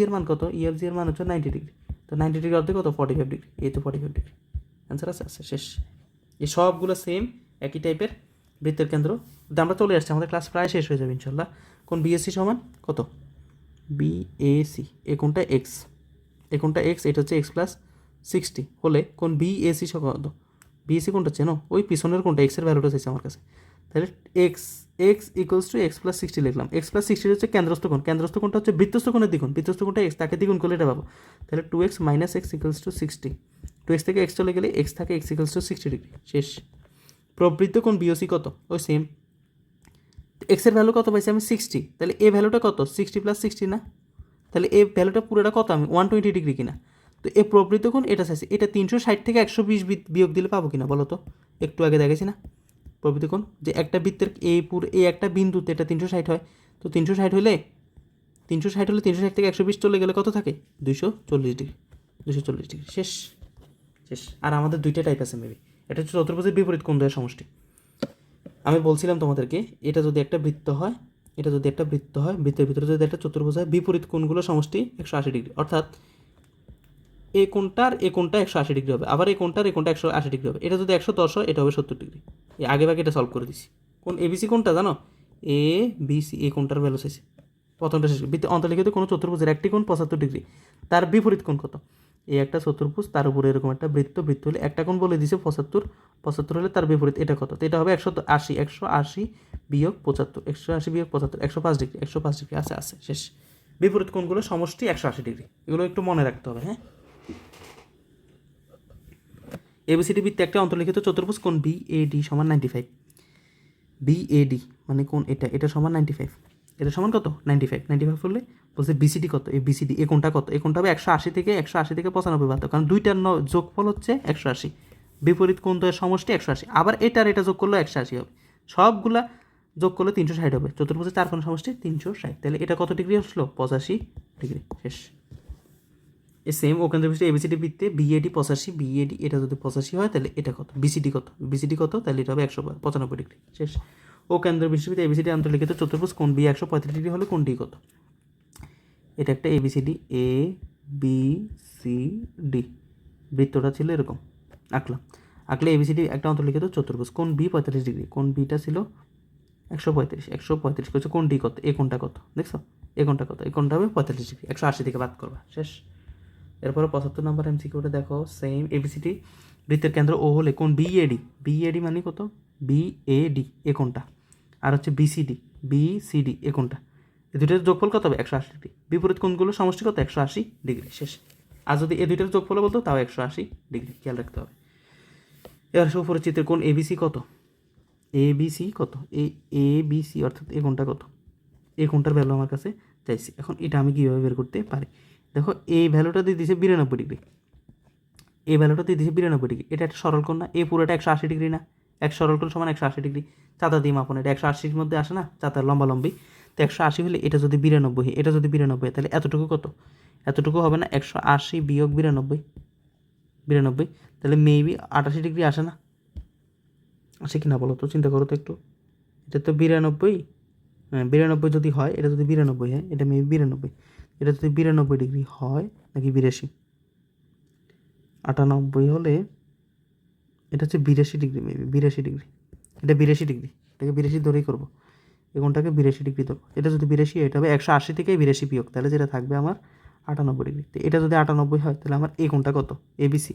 এর মান কত? ইএফজি এর মান হচ্ছে 90 ডিগ্রি, তো 90 ডিগ্রি অর্ধেক কত? 45 ডিগ্রি, এই তো 45 ডিগ্রি অ্যান্সার আছে। শেষ। এই সবগুলো সেম একই টাইপের বৃত্তের কেন্দ্র। আমরা চলে আসছি, আমাদের ক্লাস প্রায় শেষ হয়ে যাবে ইনশাল্লাহ। কোন বিএসসি সমান কত? বিএসি, এ কোনটা এক্স, এটা হচ্ছে এক্স প্লাস 60 হলে কোন বিএসি সমান কত? বিএসি কোনটা চেনো? ওই পিছনের কোনটা, এক্সের ভ্যালুটা চাইছে আমার কাছে। তাহলে x equals to x plus 60 লিখলাম। এক্স প্লাস 60 হচ্ছে কেন্দ্রস্থ কোণটা হচ্ছে বৃত্তস্থ কোণের দ্বিগুণ, বৃত্তস্থ কোণটা এক্স, তাকে দ্বিগুণ করলে এটা পাবো। তাহলে 2x minus x equals to 60, 2x থেকে এক্স চলে গেলে এক্স থাকে, এক্স ইকুয়ালস টু 60 ডিগ্রি। শেষ। প্রবৃত্ত কোণ বিওসি কত? ওই সেম, এক্সের ভ্যালু কত পাইছি আমি? 60, তাহলে এ ভ্যালুটা কত? 60 প্লাস 60 না, তাহলে এ ভ্যালুটা পুরোটা কত? আমি 120 ডিগ্রি কিনা। তো এ প্রবৃত্ত কোণ এটা চাইছি, এটা 360 থেকে 120 বিয়োগ দিলে পাবো কিনা বলো তো? একটু আগে দেখেছি না প্রবৃত্ত কোণ, যে একটা বৃত্তের এই একটা বিন্দুতে এটা 360 হয়, তো 360 হলে 360 থেকে 120 চলে গেলে কত থাকে? 240 ডিগ্রি, 240 ডিগ্রি। শেষ। আর আমাদের দুইটা টাইপ আছে মেবি, এটা হচ্ছে চতুর্ভুজের বিপরীত কোণ দ্বয়ের সমষ্টি। আমি বলছিলাম তোমাদেরকে, এটা যদি একটা বৃত্ত হয়, বৃত্তের ভিতরে যদি একটা চতুর্ভুজ হয়, বিপরীত কোণগুলো সমষ্টি 180 ডিগ্রি, অর্থাৎ এ কোণটার 180 ডিগ্রি হবে, আবার এ কোণটার 180 ডিগ্রি হবে। এটা যদি 110 হয়, এটা হবে 70 ডিগ্রি। এই আগে এটা সলভ করে দিছি। কোন এবিসি কোণটা জানো? এ বিসি, এই কোণটার ভ্যালু চাইছে প্রথমটা শেষ। অন্তর্লিখিত কোনো চতুর্ভুজের একটি কোণ 75 ডিগ্রি, তার বিপরীত কোণ কত? এই একটা চতুর্ভুজ, তার উপরে এরকম একটা বৃত্ত হলে একটা কোণ বলে দিছে 75 হলে তার বিপরীত এটা কত? তো এটা হবে 180 বিয়োগ 75, 180 বিয়োগ 75, 105 ডিগ্রি, 105 ডিগ্রি। আছে। শেষ। বিপরীত কোণগুলো সমষ্টি 180 ডিগ্রি, এগুলো একটু মনে রাখতে হবে। হ্যাঁ, এবিসিডি বৃত্তে একটা অন্তর্লিখিত চতুর্ভুজ কোণ বিএডি সমান 95, বিএডি মানে কোণ এটা সমান 95, এটা সমান কত? 95 করলে বলছে বিসিডি কত? এই বিসিডি এ কোণটা কত? এই কোণটা হবে 180 থেকে 95 বাদ, কারণ দুইটার যোগফল হচ্ছে 180, বিপরীত কোণ দ্বয়ের সমষ্টি 180, আবার এটা যোগ করলে 180 হবে, সবগুলা যোগ করলে 360 হবে। চতুর্ভুজের চার কোণ সমষ্টি 360, তাহলে এটা কত ডিগ্রি আসলো? 85 ডিগ্রি। শেষ। এই সেম ও কেন্দ্র বিশিষ্ট এবিসিডি বৃত্তে বিএডি 85, বিএডি এটা যদি 85 হয় তাহলে এটা কত? বিসিডি কত? তাহলে এটা হবে 195 ডিগ্রি। শেষ। ও কেন্দ্র বিশিষ্ট এবিসিডি অন্তর্লিখিত চতুর্ভুজ কোণ বি 135 ডিগ্রি হলে কোণ ডি কত? এটা একটা ABCD, A B C D বৃত্তটা ছিল এরকম, আঁকলে এবিসিডি একটা অন্তর্লিখিত চতুর্ভুজ কোণ বি 45 ডিগ্রি, কোণ বিটা ছিল 135 করছে, কোণ ডি কত? এ কোণটা কত? দেখছো এ কোণটা কত? এই কোণটা হবে 45 ডিগ্রি, 180 থেকে বাদ করবা। শেষ। এরপরে 75 নম্বর এমসিকিউটা দেখো, সেম এবিসিডি বৃত্তের কেন্দ্র ও হলে কোণ বিএডি মানে কত? বিএডি এ কোণটা, আর হচ্ছে বিসিডি এ কোণটা, এই দুইটার যোগফল কত হবে? 180 ডিগ্রি। বিপরীত কোণগুলো সমষ্টি কত? 180 ডিগ্রি। শেষ। আর যদি এই দুইটার যোগফল বলতো তাও 180 ডিগ্রি, খেয়াল রাখতে হবে। এবার উপরে চিত্রের কোণ এবিসি কত? এবিসি কত? এবিসি অর্থাৎ এই কোণটা কত? এই কোণটার ভ্যালু আমার কাছে চাইছি। এখন এটা আমি কীভাবে বের করতে পারি? দেখো এই ভ্যালুটা দিয়ে দিয়েছে 92 ডিগ্রি, এই ভ্যালুটা দিয়ে দিয়েছে 92 ডিগ্রি, এটা একটা সরল কোণ না? এই পুরোটা 180 ডিগ্রি না? এক সরল কোণ সমান 180 ডিগ্রি, চাঁদা দিয়ে মাপন, এটা 180-র মধ্যে আসে না, চাঁদার লম্বালম্বি। তো 180 হলে এটা যদি 92 হয়, এটা যদি 92 হয়, তাহলে এতটুকু কত? এতটুকু হবে না? 180 বিয়োগ 92, তাহলে মেবি 88 ডিগ্রি আসে না? আসে কি না বলো তো, চিন্তা করো তো একটু। এটা তো 92, 92 যদি হয়, এটা যদি 92 হয়, এটা মেবি 92, এটা যদি 92 ডিগ্রি হয় নাকি 82, 98 হলে এটা হচ্ছে 82 ডিগ্রি, মেবি 82 ডিগ্রি, এটা 82 ডিগ্রি, এটাকে 82 ধরেই করবো। এই কোণটাকে 82 ডিগ্রি ধরবো। এটা যদি 82 হয় এটা হবে 180 থেকে 82 বিয়োগ, তাহলে যেটা থাকবে আমার 98 ডিগ্রি। তো এটা যদি 98 হয় তাহলে আমার এই কোণটা কত, এবিসি,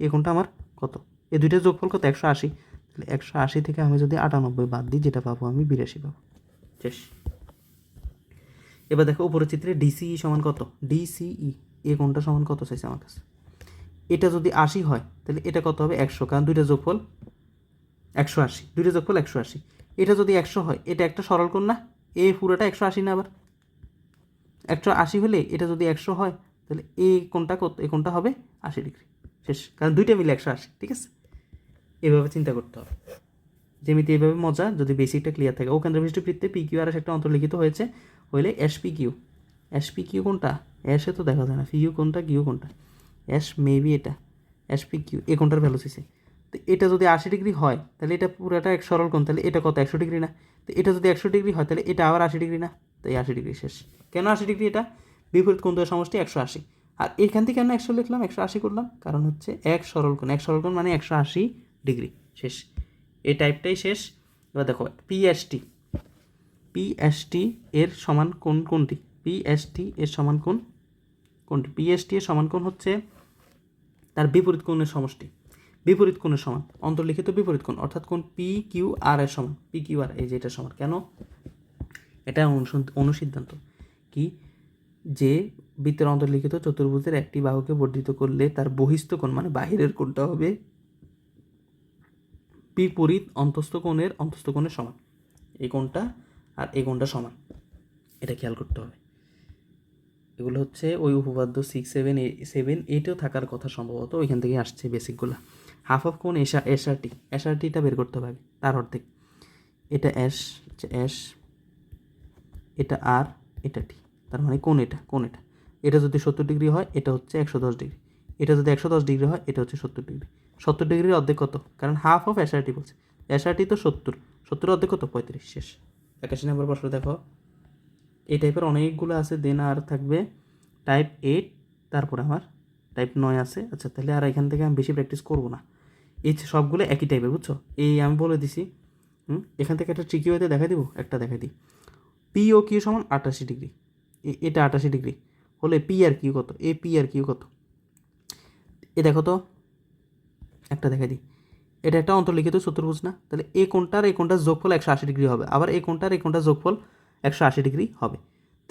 এই কোণটা আমার কত, এই দুইটার যোগফল কত 180, তাহলে 180 থেকে আমি যদি 98 বাদ দিই যেটা পাবো আমি 82 পাবো। শেষ। এবার দেখো উপরের চিত্রে ডিসিই সমান কত, ডিসিই এই কোণটা সমান কত চাইছে আমার কাছে। এটা যদি 80 হয় তাহলে এটা কত হবে 100, কারণ দুইটা যোগফল 180, দুইটা যোগফল 180। এটা যদি 100 হয় এটা একটা সরল কোণ না, এই পুরোটা 180 না, আবার 180 হলে এটা যদি 100 হয় তাহলে এই কোণটা কত, এই কোণটা হবে 80 ডিগ্রি। শেষ, কারণ দুইটা মিলে 180। ঠিক আছে, এভাবে চিন্তা করতে হবে। যেমিতি এইভাবে মজা, যদি বেসিকটা ক্লিয়ার থাকে। ও কেন্দ্রবিশিষ্ট বৃত্তে পি কিউ আর একটা অন্তর্লিখিত হয়েছে হইলে S P Q, S P Q কোনটা, এসে তো দেখা যায় না, কিউ কোনটা, কিউ কোনটা, এস মেবি এটা, এস পি কিউ এই কোনটার ভ্যালু চাইছে। তো এটা যদি 80 ডিগ্রি হয় তাহলে এটা পুরোটা এক সরল কোণ, তাহলে এটা কত 100 ডিগ্রি না। তো এটা যদি 100 ডিগ্রি হয় তাহলে এটা আবার 80 ডিগ্রি না, তো এই 80 ডিগ্রি। শেষ। কেন 80 ডিগ্রি, এটা বিপরীত কোণ দ্বয়ের সমষ্টি 180। আর এখান থেকে কেন 100 লিখলাম, 180 করলাম, কারণ হচ্ছে এক সরল কোণ, এক সরল কোণ মানে 180 ডিগ্রি। শেষ, এই টাইপটাই শেষ। এবার দেখো পিএসটি, পিএসটি এর সমান কোণ কোনটি, পিএসটি এর সমান কোণ কোনটি, পিএসটি এর সমান কোণ হচ্ছে তার বিপরীত কোণের সমষ্টি, বিপরীত কোণের সমান, অন্তর্লিখিত বিপরীত কোণ, অর্থাৎ কোণ পি কিউ আর এর সমান, পি কিউ আর এই যে এটা সমান। কেন, এটা অনুসিদ্ধান্ত কি, যে বৃত্তের অন্তর্লিখিত চতুর্ভুজের একটি বাহুকে বর্ধিত করলে তার বহিস্থ কোণ মানে বাহিরের কোণটা হবে বিপরীত অন্তস্থ কোণের সমান। এই কোণটা আর এই কোণটা সমান, এটা খেয়াল করতে হবে। এগুলো হচ্ছে ওই উপপাদ্য 6, 7, 8এও থাকার কথা সম্ভবত, ওইখান থেকে আসছে বেসিকগুলো। হাফ অফ কোণ এসআরটি, এসআরটিটা বের করতে হবে তার অর্ধেক। এটা এস, এস, এটা আর, এটা টি, তার মানে কোণ এটা, এটা যদি 70 ডিগ্রি হয় এটা হচ্ছে 110 ডিগ্রি, এটা যদি 110 ডিগ্রি হয় এটা হচ্ছে 70 ডিগ্রি। 70 ডিগ্রির অর্ধেক কত, কারণ হাফ অফ এসআরটি বলছে, এসআরটি তো 70, 70 অর্ধেক কত 35। শেষ। 81 নম্বর প্রশ্ন দেখো, এই টাইপের অনেকগুলো আছে, দেন আর থাকবে টাইপ 8, তারপরে আমার টাইপ 9 আছে। আচ্ছা, তাহলে আর এখান থেকে আমি বেশি প্র্যাকটিস করবো না, এই সবগুলো একই টাইপের, বুঝছো, এই আমি বলে দিছি। এখান থেকে একটা ট্রিকি হইতে দেখাই দিব, একটা দেখাই দিই। পি ও কিউ সমান 88 ডিগ্রি, এটা 88 ডিগ্রি হলে পি আর কিউ কত, এ পি আর কিউ কত, এ দেখো তো, একটা দেখাই দিই। এটা একটা অন্তর্লিখিত চতুর্ভুজ না, তাহলে এই কোণটার এই কোণটার যোগফল 180 ডিগ্রি হবে, আবার এই কোণটার এই কোণটার যোগফল 180 ডিগ্রি হবে।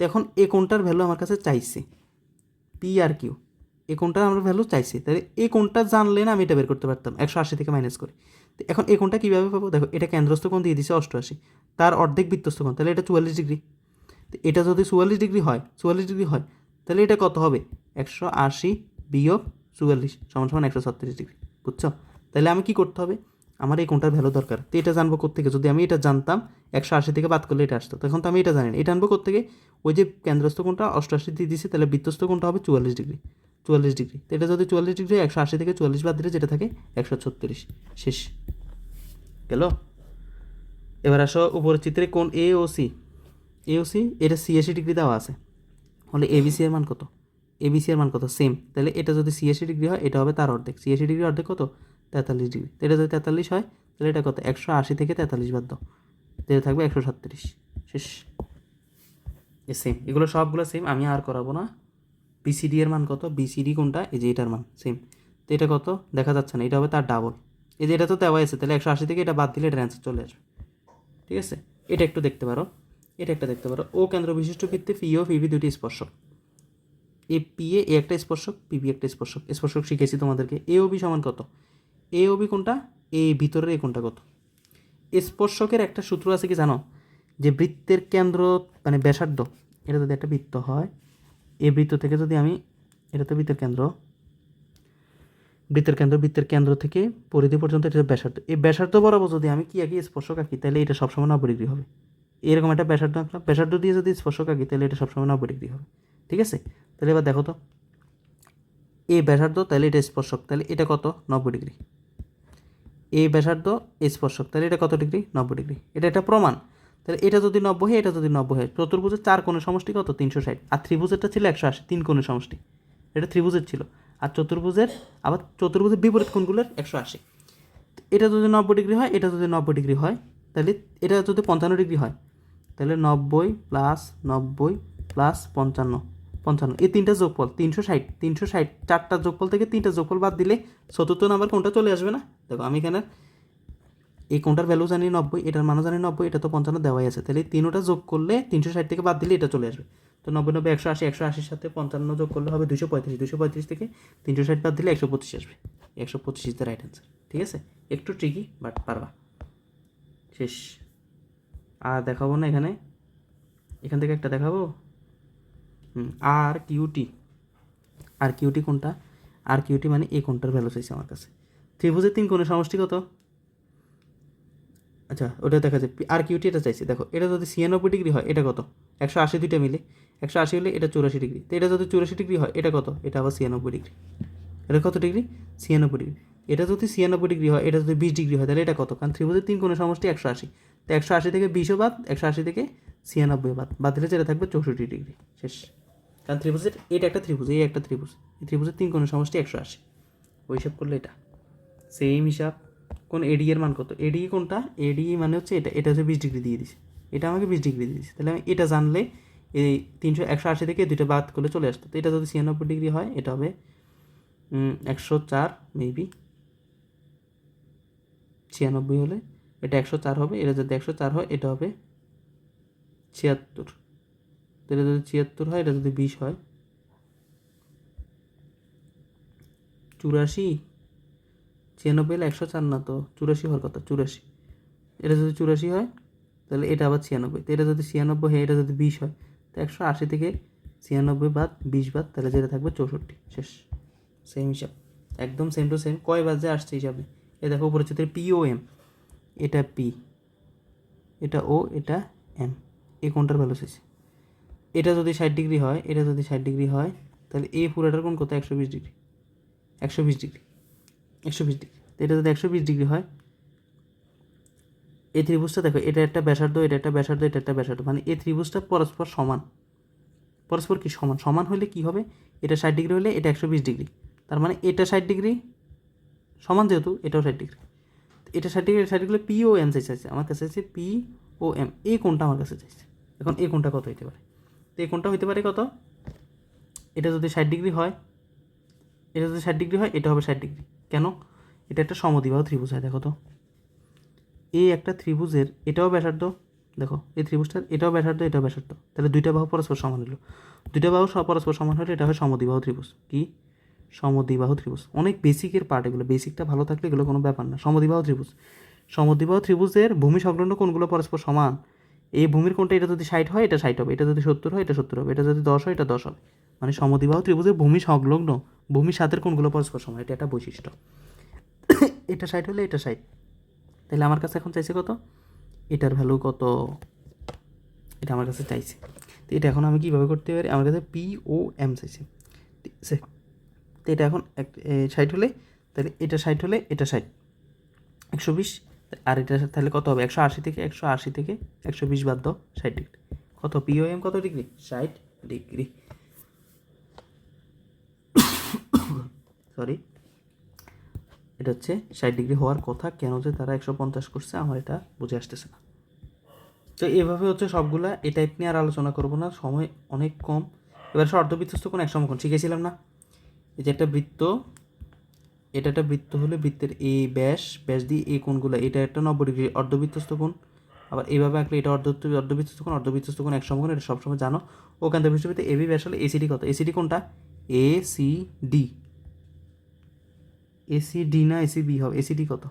তো এখন এই কোণটার ভ্যালু আমার কাছে চাইছে, পি আর কিউ, এই কোণটার আমার ভ্যালু চাইছে, তাহলে এই কোণটা জানলে না আমি এটা বের করতে পারতাম 180 থেকে মাইনাস করে। তো এখন এই কোণটা কীভাবে পাবো, দেখো এটা কেন্দ্রস্থ কোণ দিয়ে দিছে 88, তার অর্ধেক বৃত্তস্থ কোণ, তাহলে এটা 44 ডিগ্রি। তো এটা যদি 44 ডিগ্রি হয়, 44 ডিগ্রি হয়, তাহলে এটা কত হবে 180 বিয়োগ 44 সমান সমান 136 ডিগ্রি, বুঝছো। তাহলে আমি কি করতে হবে, আমার এই কোণটার ভ্যালু দরকার, তো এটা জানবো কোত্থেকে, যদি আমি এটা জানতাম 180 থেকে বাদ করলে এটা আসতো, তখন তো আমি এটা জানি না, এটা আনবো কোত্থেকে, ওই যে কেন্দ্রস্থ কোণটা 88 দিয়ে দিয়েছে, তাহলে বৃত্তস্থ কোণটা হবে 44 ডিগ্রি, 44 ডিগ্রি। তো এটা যদি 44 ডিগ্রি 180 থেকে 44 বাদ দিলে যেটা থাকে 136। শেষ গেল। এবার আসো উপরের চিত্রে কোণ এ ও সি, এটা 86 ডিগ্রি দেওয়া আছে, হলে এবিসি এর মান কত, এবিসি এর মান কত সেম, তাহলে এটা যদি 86 ডিগ্রি হয় এটা হবে তার অর্ধেক, 86 ডিগ্রি অর্ধেক কত 43 ডিগ্রি, তো এটা যদি 43 হয় তাহলে এটা কত 180 থেকে 43 বাদ দাও, তাহলে থাকবে 137। শেষ, সেম, এগুলো সবগুলো সেম, আমি আর করাবো না। বিসিডি এর মান কত, বিসিডি কোনটা, এই যে এটার মান সেম, তো এটা কত দেখা যাচ্ছে না, এটা হবে তার ডাবল, এই যে এটা তো দেওয়া আছে, তাহলে 180 থেকে এটা বাদ দিলে এটা অ্যান্সার চলে আসবে। ঠিক আছে, এটা একটু দেখতে পারো, এটা একটা দেখতে পারো। ও কেন্দ্র বিশিষ্ট বৃত্তে পি ও পিবি দুটি স্পর্শক, এ পি এ একটা স্পর্শক, পিবি একটা স্পর্শক, স্পর্শক শিখেছি তোমাদেরকে। এ ও বি সমান কত, এ ও বি কোনটা, এই ভিতরের এই কোনটা কত। স্পর্শকের একটা সূত্র আছে কি জানো, যে বৃত্তের কেন্দ্র মানে ব্যাসার্ধ, এটা যদি একটা বৃত্ত হয়, এই বৃত্ত থেকে যদি আমি, এটা তো বৃত্তের কেন্দ্র থেকে পরিধি পর্যন্ত এটা ব্যাসার্ধ, এই ব্যাসার্ধ বরাবর যদি আমি কি আঁকি, স্পর্শক আঁকি, তাহলে এটা সবসময় 90 ডিগ্রি হবে। এরকম একটা ব্যাসার্ধ আঁকলাম, ব্যাসার্ধ দিয়ে যদি স্পর্শক আঁকি তাহলে এটা সবসময় 90 ডিগ্রি হবে। ঠিক আছে, তাহলে এবার দেখো তো, এই ব্যাসার্ধ তাহলে এটা স্পর্শক, তাহলে এটা কত 90 ডিগ্রি, এই ব্যাসার্ধ স্পর্শক, তাহলে এটা কত ডিগ্রি 90 ডিগ্রি, এটা একটা প্রমাণ। তাহলে এটা যদি 90 হয়, এটা যদি 90 হয়, চতুর্ভুজের 4 কোণের সমষ্টি কত 360, আর ত্রিভুজেরটা ছিল 180, 3 কোণের সমষ্টি, এটা ত্রিভুজের ছিল, আর চতুর্ভুজের বিপরীত কোণগুলোর 180। এটা যদি 90 ডিগ্রি হয়, এটা যদি 90 ডিগ্রি হয়, তাহলে এটা যদি 55 ডিগ্রি হয়, তাহলে 90 + 90 + 55 এই তিনটা যোগফল 360 চারটা যোগফল থেকে তিনটা যোগফল বাদ দিলে চতুর্থ নাম্বার কোনটা চলে আসবে না? দেখো আমি এখানে এই কোনটার ভ্যালু জানি 90, এটার মানও জানি 90, এটা তো 55 দেওয়াই আছে, তাহলে তিনোটা যোগ করলে 360 থেকে বাদ দিলে এটা চলে আসবে। তো 90 90 180, 180-র সাথে 55 যোগ করলে হবে 235, 235 থেকে 360 বাদ দিলে 125 আসবে। 125 ইজ দ্য রাইট অ্যান্সার। ঠিক আছে, একটু ট্রিকি বাট পারবা। শেষ। আর দেখাবো না এখান থেকে একটা দেখাবো। আর কিউটি কোনটা? আর কিউটি মানে এই কোনটার ভ্যালু চাইছে আমার কাছে। ত্রিভুজের 3 কোণের সমষ্টি কত? আচ্ছা ওটা দেখা যায় আর কিউটি এটা চাইছে। দেখো এটা যদি 96 ডিগ্রি হয় এটা কত? 180 দুইটা মিলে 180 হলে এটা 84 ডিগ্রি। তো এটা যদি 84 ডিগ্রি হয় এটা কত? এটা আবার 96 ডিগ্রি। এটা কত ডিগ্রি? 96 ডিগ্রি। এটা যদি 96 ডিগ্রি হয়, এটা যদি 20 ডিগ্রি হয়, তাহলে এটা কত? কারণ ত্রিভুজের 3 কোণের সমষ্টি 180। তো 180 থেকে 20ও বাদ, 180 থেকে 96 বাদ দিলে যেটা থাকবে 64 ডিগ্রি। শেষ। কারণ ত্রিভুজের এটা একটা ত্রিভুজ, এই একটা ত্রিভুজ, এই ত্রিভুজের 3 কোণের সমষ্টি 180। ওই হিসাব করলে এটা সেম হিসাব। কোন এডি এর মান কত? এডি কোনটা? এডি মানে হচ্ছে এটা হচ্ছে 20 ডিগ্রি দিয়ে দিছে, এটা আমাকে 20 ডিগ্রি দিয়ে দিছে। তাহলে আমি এটা জানলে এই 180 থেকে দুইটা বাদ করলে চলে আসতো। তো এটা যদি 96 ডিগ্রি হয় এটা হবে 104 মেবি। 96 হলে এটা 104 হবে, এটা যদি 104 হয় এটা হবে 76। তো এটা যদি 76 হয়, এটা যদি 20 হয় 84। 96 হলে 104 না তো 84 হওয়ার কথা, 84। এটা যদি 84 হয় তাহলে এটা আবার 96। তো এটা যদি 96 হয়, এটা যদি 20 হয়, তো 180 থেকে 96 বাদ 20 বাদ, তাহলে যেটা থাকবে 64। শেষ। সেম হিসাব, একদম সেম টু সেম। কয় বাজে আসছে হিসাবে? এ দেখো উপরে চিত্রে পি ও এম, এটা পি, এটা ও, এটা এম, এই কোনটার ভ্যালু চাইছে। এটা যদি 60 ডিগ্রি হয়, এটা যদি 60 ডিগ্রি হয়, তাহলে এই পুরোটার কোন কত? 120 ডিগ্রি। 120 degree, 120 degree. তো এটা যদি 120 ডিগ্রি হয়, এই ত্রিভুজটা দেখো, এটা একটা ব্যাসার্ধ, এটা একটা ব্যাসার্ধ, এটা একটা ব্যাসার্ধ, মানে এই ত্রিভুজটা পরস্পর সমান। পরস্পর কি সমান? সমান হলে কি হবে? এটা 60 ডিগ্রি হলে এটা 120 ডিগ্রি, তার মানে এটা 60 ডিগ্রি সমান, যেহেতু এটাও 60 ডিগ্রি, এটা 60 ডিগ্রি, 60 ডিগ্রি পি ও এম চাইছে আমার কাছে, চাইছে পি ও এম, এই কোনটা আমার কাছে চাইছে। এখন এই কোনটা কত হইতে পারে? তো এই কোনটা হইতে পারে কত? এটা যদি 60 ডিগ্রি হয়, এটা যদি 60 ডিগ্রি হয়, এটা হবে 60 ডিগ্রি। কেন? এটা একটা সমদ্বিবাহু ত্রিভুজ হয়। দেখো তো, এই একটা ত্রিভুজের এটাও ব্যাসার্ধ, দেখো এই ত্রিভুজটার এটাও ব্যাসার্ধ, এটাও ব্যাসার্ধ, তাহলে দুইটা বাহু পরস্পর সমান হলো। দুইটা বাহু পরস্পর সমান হলে এটা হয় সমদ্বিবাহু ত্রিভুজ। কি? সমদ্বিবাহু ত্রিভুজ। অনেক বেসিকের পার্ট এগুলো, বেসিকটা ভালো থাকলে এগুলো কোনো ব্যাপার না। সমদ্বিবাহু ত্রিভুজ, সমদ্বিবাহু ত্রিভুজের ভূমি সংলগ্ন কোণগুলো পরস্পর সমান। এই ভূমির কোণটা এটা যদি 60 হয়, এটা 60 হবে, এটা যদি 70 হয়, এটা 70 হবে, এটা যদি 10 হয়, এটা 10 হবে। মানে সমদ্বিবাহু ত্রিভুজের ভূমি সংলগ্ন, ভূমির সাথে কোণগুলো পরস্পর সমান, এটা একটা বৈশিষ্ট্য। এটা 60 হলে এটা 60, তাহলে আমার কাছে এখন চাইছে কত? এটার ভ্যালু কত? এটা আমার কাছে চাইছে। তো এটা এখন আমি কীভাবে করতে পারি? আমার কাছে পি ও এম চাইছে, ঠিক আছে। তো এটা এখন 60 হলে, তাহলে এটা 60 হলে এটা 60, 120। আর এটা তাহলে কত হবে? 180 থেকে 120 বাদ দাও, 60 ডিগ্রি। কত? পি ও এম কত ডিগ্রি? 60 ডিগ্রি। সরি, এটা হচ্ছে 60 ডিগ্রি হওয়ার কথা। কেন যে তারা 150 করছে আমার এটা বুঝে আসতেছে না। তো এভাবে হচ্ছে সবগুলা এই টাইপ নিয়ে আর আলোচনা করবো না, সময় অনেক কম। এবার অর্ধবৃত্তস্থ কোণ, এক সমকোণ শিখেছিলাম না? এই যে একটা বৃত্ত, এটা একটা বৃত্ত হলে বৃত্তের এই ব্যাস দিয়ে এই কোণগুলো, এটা একটা 90 ডিগ্রি অর্ধবৃত্তস্থ কোণ। আবার এইভাবে আঁকলে এটা অর্ধবৃত্তস্থ কোণ, এক সমকোণ, এটা সবসময় জানো। ও কেন্দ্র বিশ্ববিদ্যালয় এবি ব্যাস হলে এসিডি কত? এসিডি কোনটা? এসিডি, এসিডি না এসিবি হবে? এসিডি কত?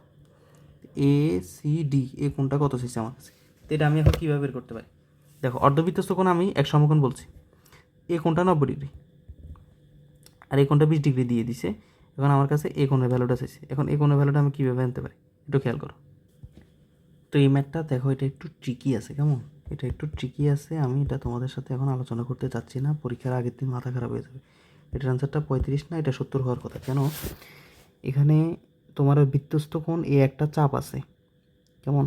এসিডি, এই কোণটা কত চাইছে আমার কাছে। তো এটা আমি এখন কীভাবে বের করতে পারি? দেখো অর্ধবৃত্তস্থ কোণ আমি এক সমকোণ বলছি, এই কোণটা 90 ডিগ্রি আর এই কোণটা 20 ডিগ্রি দিয়ে দিছে। এখন আমার কাছে এই কোণের ভ্যালুটা চাইছে। এখন এই কোণের ভ্যালুটা আমি কীভাবে আনতে পারি একটু খেয়াল করো। তো এই ম্যাথটা দেখো, এটা একটু ট্রিকি আছে, কেমন? এটা একটু ট্রিকি আছে, আমি এটা তোমাদের সাথে এখন আলোচনা করতে চাচ্ছি না, পরীক্ষার আগের দিন মাথা খারাপ হয়ে যাবে। এটার আনসারটা 35 না, এটা 70 হওয়ার কথা। কেন? এখানে তোমার বৃত্তস্থ কোণ এ একটা চাপ আছে, কেমন?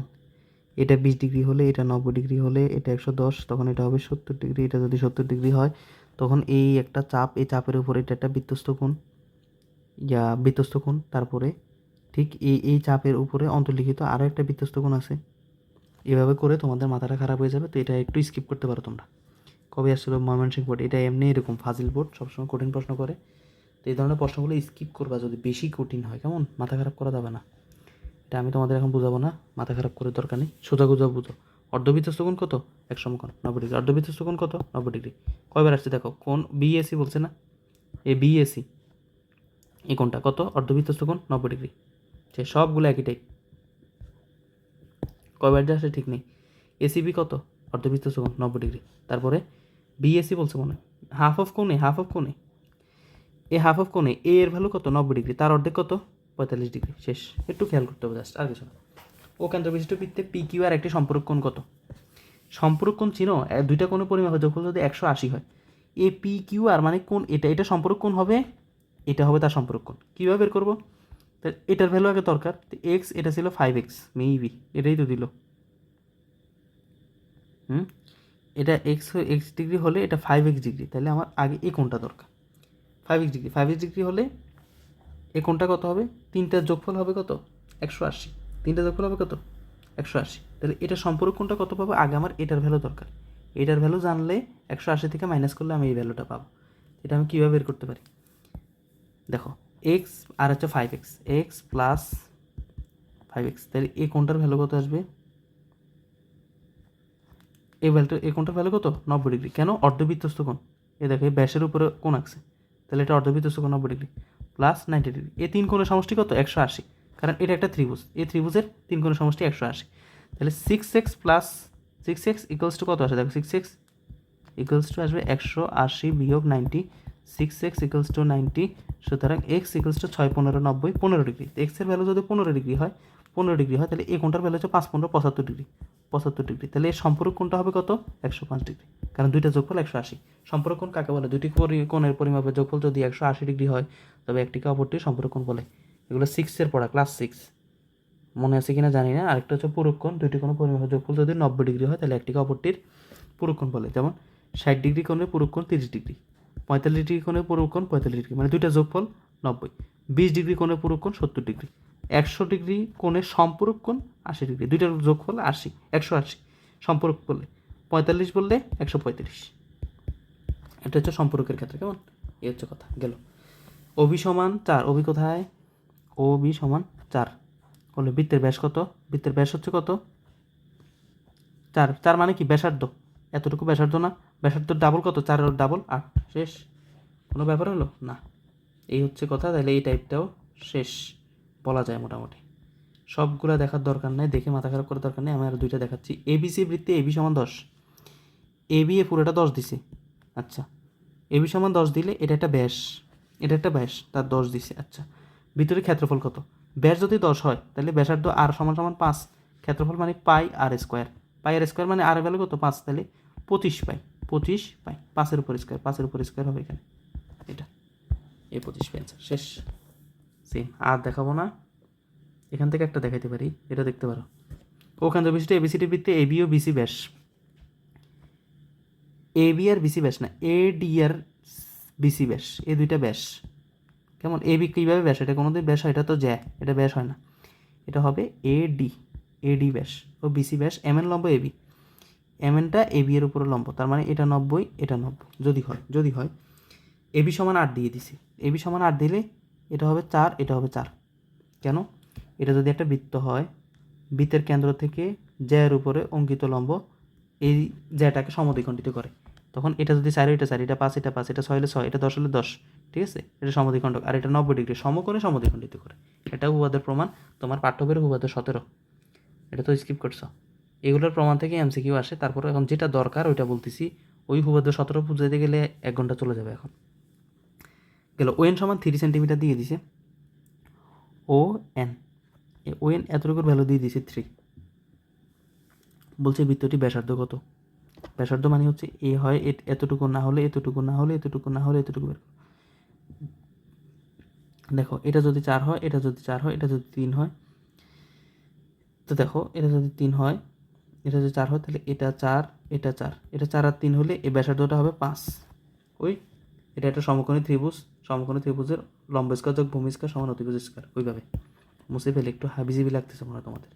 এটা 20 ডিগ্রি হলে, এটা 90 ডিগ্রি হলে, এটা 110, তখন এটা হবে 70 ডিগ্রি। এটা যদি 70 ডিগ্রি হয়, তখন এই একটা চাপ, এই চাপের উপরে এটা একটা বৃত্তস্থ কোণ, তারপরে ঠিক এই চাপের উপরে অন্তর্লিখিত আরও একটা বৃত্তস্থ কোণ আছে, এভাবে করে তোমাদের মাথাটা খারাপ হয়ে যাবে, তো এটা একটু স্কিপ করতে পারো তোমরা। কবে আসছিলো ময়মনসিংহ বোর্ড, এটা এমনি এরকম ফাজিল বোর্ড, সবসময় কঠিন প্রশ্ন করে, তো এই ধরনের প্রশ্নগুলো স্কিপ করবা যদি বেশি কঠিন হয়, কেমন? মাথা খারাপ করা যাবে না। এটা আমি তোমাদের এখন বুঝাবো না, মাথা খারাপ করে দরকার নেই, সোজা গুজা বুঝো। অর্ধবৃত্তস্থ কোণ কত? 100 সমকোণ 90 ডিগ্রি। অর্ধবৃত্তস্থ কোণ কত? 90 ডিগ্রি। কয়বার আসছে দেখো, কোণ বিএসি বলছে না, এই বিএসি এই কোণটা কত? অর্ধবৃত্তস্থ কোণ 90 ডিগ্রি। সে সবগুলো একই টাইপ, কয়বার যে আসে ঠিক নেই। এসিবি কত? অর্ধবৃত্তস্থ কোণ 90 ডিগ্রি। তারপরে বিএসি বলছে মনে হয় হাফ অফ কোণে, হাফ অফ কোণে, এই হাফ অফ কোণে এ এর ভ্যালু কত? 90 ডিগ্রি। তার অর্ধেক কত? 45 ডিগ্রি। শেষ। একটু খেয়াল করতে হবে জাস্ট, আর কিছু না। ও কেন্দ্র বিশিষ্ট বৃত্তে পি কিউ আর একটি সম্পর্ক কোণ কত? সম্পর্ক কোণ চিনো? দুইটা কোণের পরিমাপ যোগফল যদি 180 হয়, এ পি কিউ আর মানে কোণ, এটা সম্পর্ক কোণ হবে, এটা হবে তার সম্পর্ক কোণ। কীভাবে বের করবো? তো এটার ভ্যালু আগে দরকার, তো এক্স এটা ছিল 5x মেবি, এটাই তো দিল। এটা এক্স ডিগ্রি হলে এটা 5x ডিগ্রি, তাহলে আমার আগে এই কোণটা দরকার। 5x ডিগ্রি, 5x ডিগ্রি হলে এই কোণটা কত হবে? তিনটার যোগফল হবে কত? 180। তিনটার যোগফল হবে কত? 180। তাহলে এটা সম্পর্ক কোণটা কত পাবো? আগে আমার এটার ভ্যালু দরকার। এটার ভ্যালু জানলে 180 থেকে মাইনাস করলে আমি এই ভ্যালুটা পাবো। এটা আমি কীভাবে বের করতে পারি? দেখো, এক্স আর হচ্ছে 5x, এক্স প্লাস 5x, তাহলে এই কোণটার ভ্যালু কত আসবে? এই কোণটার ভ্যালু কত? 90 ডিগ্রি। কেন? অর্ধবৃত্তস্থ কোণ। এ দেখো, এই ব্যাসের উপরে কোণ আঁকছে, তাহলে এটা অর্ধবৃত্তস্থ কোণ 90 ডিগ্রি প্লাস 90 ডিগ্রি। এই তিন কোণের সমষ্টি কত? 180, কারণ এটা একটা ত্রিভুজ, এই ত্রিভুজের তিন কোণের সমষ্টি 180। তাহলে 6x plus 6x equals to কত আসে? দেখো, 6x ইকুয়ালস টু আসবে 180 বিয়োগ 90, 6x ইকুয়ালস টু 90, সুতরাং x ইকুয়ালস টু 6 15 90, 15 ডিগ্রি। এক্সের ভ্যালু যদি 15 ডিগ্রি হয়, 15 ডিগ্রি হয়, তাহলে এই কোণটার ভ্যালু হচ্ছে 5 15 75 ডিগ্রি, 75 ডিগ্রি। তাহলে এর সম্পর্ক কোণটা হবে কত? 105 ডিগ্রি, কারণ দুইটা যোগফল 180। সম্পর্ক কোণ কাকে বলে? দুটি কোণের পরিমাপের যোগফল যদি 180 ডিগ্রি হয়, তবে একটিকে অপরটির সম্পর্ক কোণ বলে। এগুলো 6-এর পড়া, ক্লাস 6, মনে আছে কিনা জানি না। আরেকটা হচ্ছে পূরক কোণ, দুইটি কোণের পরিমাপের যোগফল যদি 90 ডিগ্রি হয়, তাহলে একটিকে অপরটির পূরক কোণ বলে। যেমন 60 ডিগ্রি কোণের পূরক কোণ 30 ডিগ্রি, 45 ডিগ্রি কোণের পূরক কোণ 45 ডিগ্রি, মানে দুইটা যোগফল 90। 20 ডিগ্রি কোণের পূরক কোণ 70 ডিগ্রি, 100 ডিগ্রি কোণের সম্পূরক কোণ 80 ডিগ্রি, দুইটার যোগফল 80, 180। সম্পর্ক বললে 45 বললে 135। এটা হচ্ছে সম্পর্কের ক্ষেত্রে, কেমন? এই হচ্ছে কথা গেল। OB সমান 4, OB কোথায়? OB সমান 4 বলে বৃত্তের ব্যাস কত? বৃত্তের ব্যাস হচ্ছে কত? 4। 4 মানে কি? ব্যাসার্ধ। এতটুকু ব্যাসার্ধ না? ব্যাসার্ধ ডাবল কত? 4 ডাবল 8। শেষ। কোনো ব্যাপার হলো না? এই হচ্ছে কথা। তাহলে এই টাইপটাও শেষ বলা যায় মোটামুটি। সবগুলো দেখার দরকার নেই, দেখে মাথা খারাপ করার দরকার নেই। আমি আর দুইটা দেখাচ্ছি। ABC বৃত্তে AB সমান 10, AB এ পুরোটা 10 দিছে। আচ্ছা, AB সমান 10 দিলে এটা একটা ব্যাস, এটা একটা ব্যাস, তার 10 দিছে। আচ্ছা, ভিতরে ক্ষেত্রফল কত? ব্যাস যদি 10 হয়, তাহলে ব্যাসার্ধ আর সমান সমান 5, ক্ষেত্রফল মানে পাই আর স্কোয়ার, পাই আর স্কোয়ার মানে আর ভ্যালু কত? 5, তাহলে 25 পাই, 25 পাই, 5-এর উপর স্কোয়ার, 5-এর উপর স্কোয়ার হবে এখানে, এটা এই 25 পাই অ্যান্সার। শেষ। সেম আর দেখাবো না, এখান থেকে একটা দেখাইতে পারি, এটা দেখতে পারো। ওখান থেকে বিশিষ্ট ABCD বৃত্তে AB ও BC ব্যাস, AB আর BC ব্যাস না, AD আর BC ব্যাস, এই দুইটা ব্যাস। কেমন? AB কীভাবে ব্যাস? এটা কোনোদিন ব্যাস হয়? এটা তো জ্যা, এটা ব্যাস হয় না, এটা হবে AD ব্যাস ও BC ব্যাস। MN লম্ব AB, MNটা AB এর উপরে লম্ব, তার মানে এটা 90, এটা 90 যদি হয়। AB সমান 8 দিয়ে দিছি, AB সমান 8 দিলে এটা হবে 4, এটা হবে 4। কেন? এটা যদি একটা বৃত্ত হয়, বৃত্তের কেন্দ্র থেকে জ্যার উপরে অঙ্কিত লম্ব এই জ্যাটাকে সমদ্বিখণ্ডিত করে, তখন এটা যদি 4, এটা 4, এটা 5, এটা 5, এটা 6 হলে 6, এটা 10 হলে 10, ঠিক আছে? এটা সমদ্বিখণ্ডক, আর এটা 90 ডিগ্রি সমকোণে সমদ্বিখণ্ডিত করে। এটা উপপাদ্যের প্রমাণ, তোমার পাঠ্যবইয়ের উপপাদ্য 17, এটা তো স্কিপ করছো। এগুলোর প্রমাণ থেকে MCQ আসে। তারপরে এখন যেটা দরকার ওইটা বলতেছি, ওই উপপাদ্য 17 বুঝাইতে গেলে 1 ঘন্টা চলে যাবে। এখন গেল ON সমান 3 সেন্টিমিটার দিয়ে দিছে, ON এতটুকুর ভ্যালু দিয়ে দিছে 3। বলছে বৃত্তটি ব্যাসার্ধ কত? ব্যাসার্ধ মানে হচ্ছে এ হয় এতটুকু না হলে এতটুকু না হলে এতটুকু না হলে এতটুকু বের। দেখো, এটা যদি 4 হয়, এটা যদি 4 হয়, এটা যদি 3 হয়, তো দেখো এটা যদি 3 হয়, এটা যদি 4 হয়, তাহলে এটা 4, এটা 4, এটা 4 আর 3 হলে এই ব্যাসার্ধটা হবে 5। এটা একটা সমকোণী ত্রিভুজ, সমকোণী ত্রিভুজের লম্ব স্কয়ার যোগ ভূমি স্কয়ার সমান অতিভুজ স্কয়ার। ওইভাবে মুছে ফেলে, একটু হাবিজিবি লাগতেছে মনে হয় তোমাদের।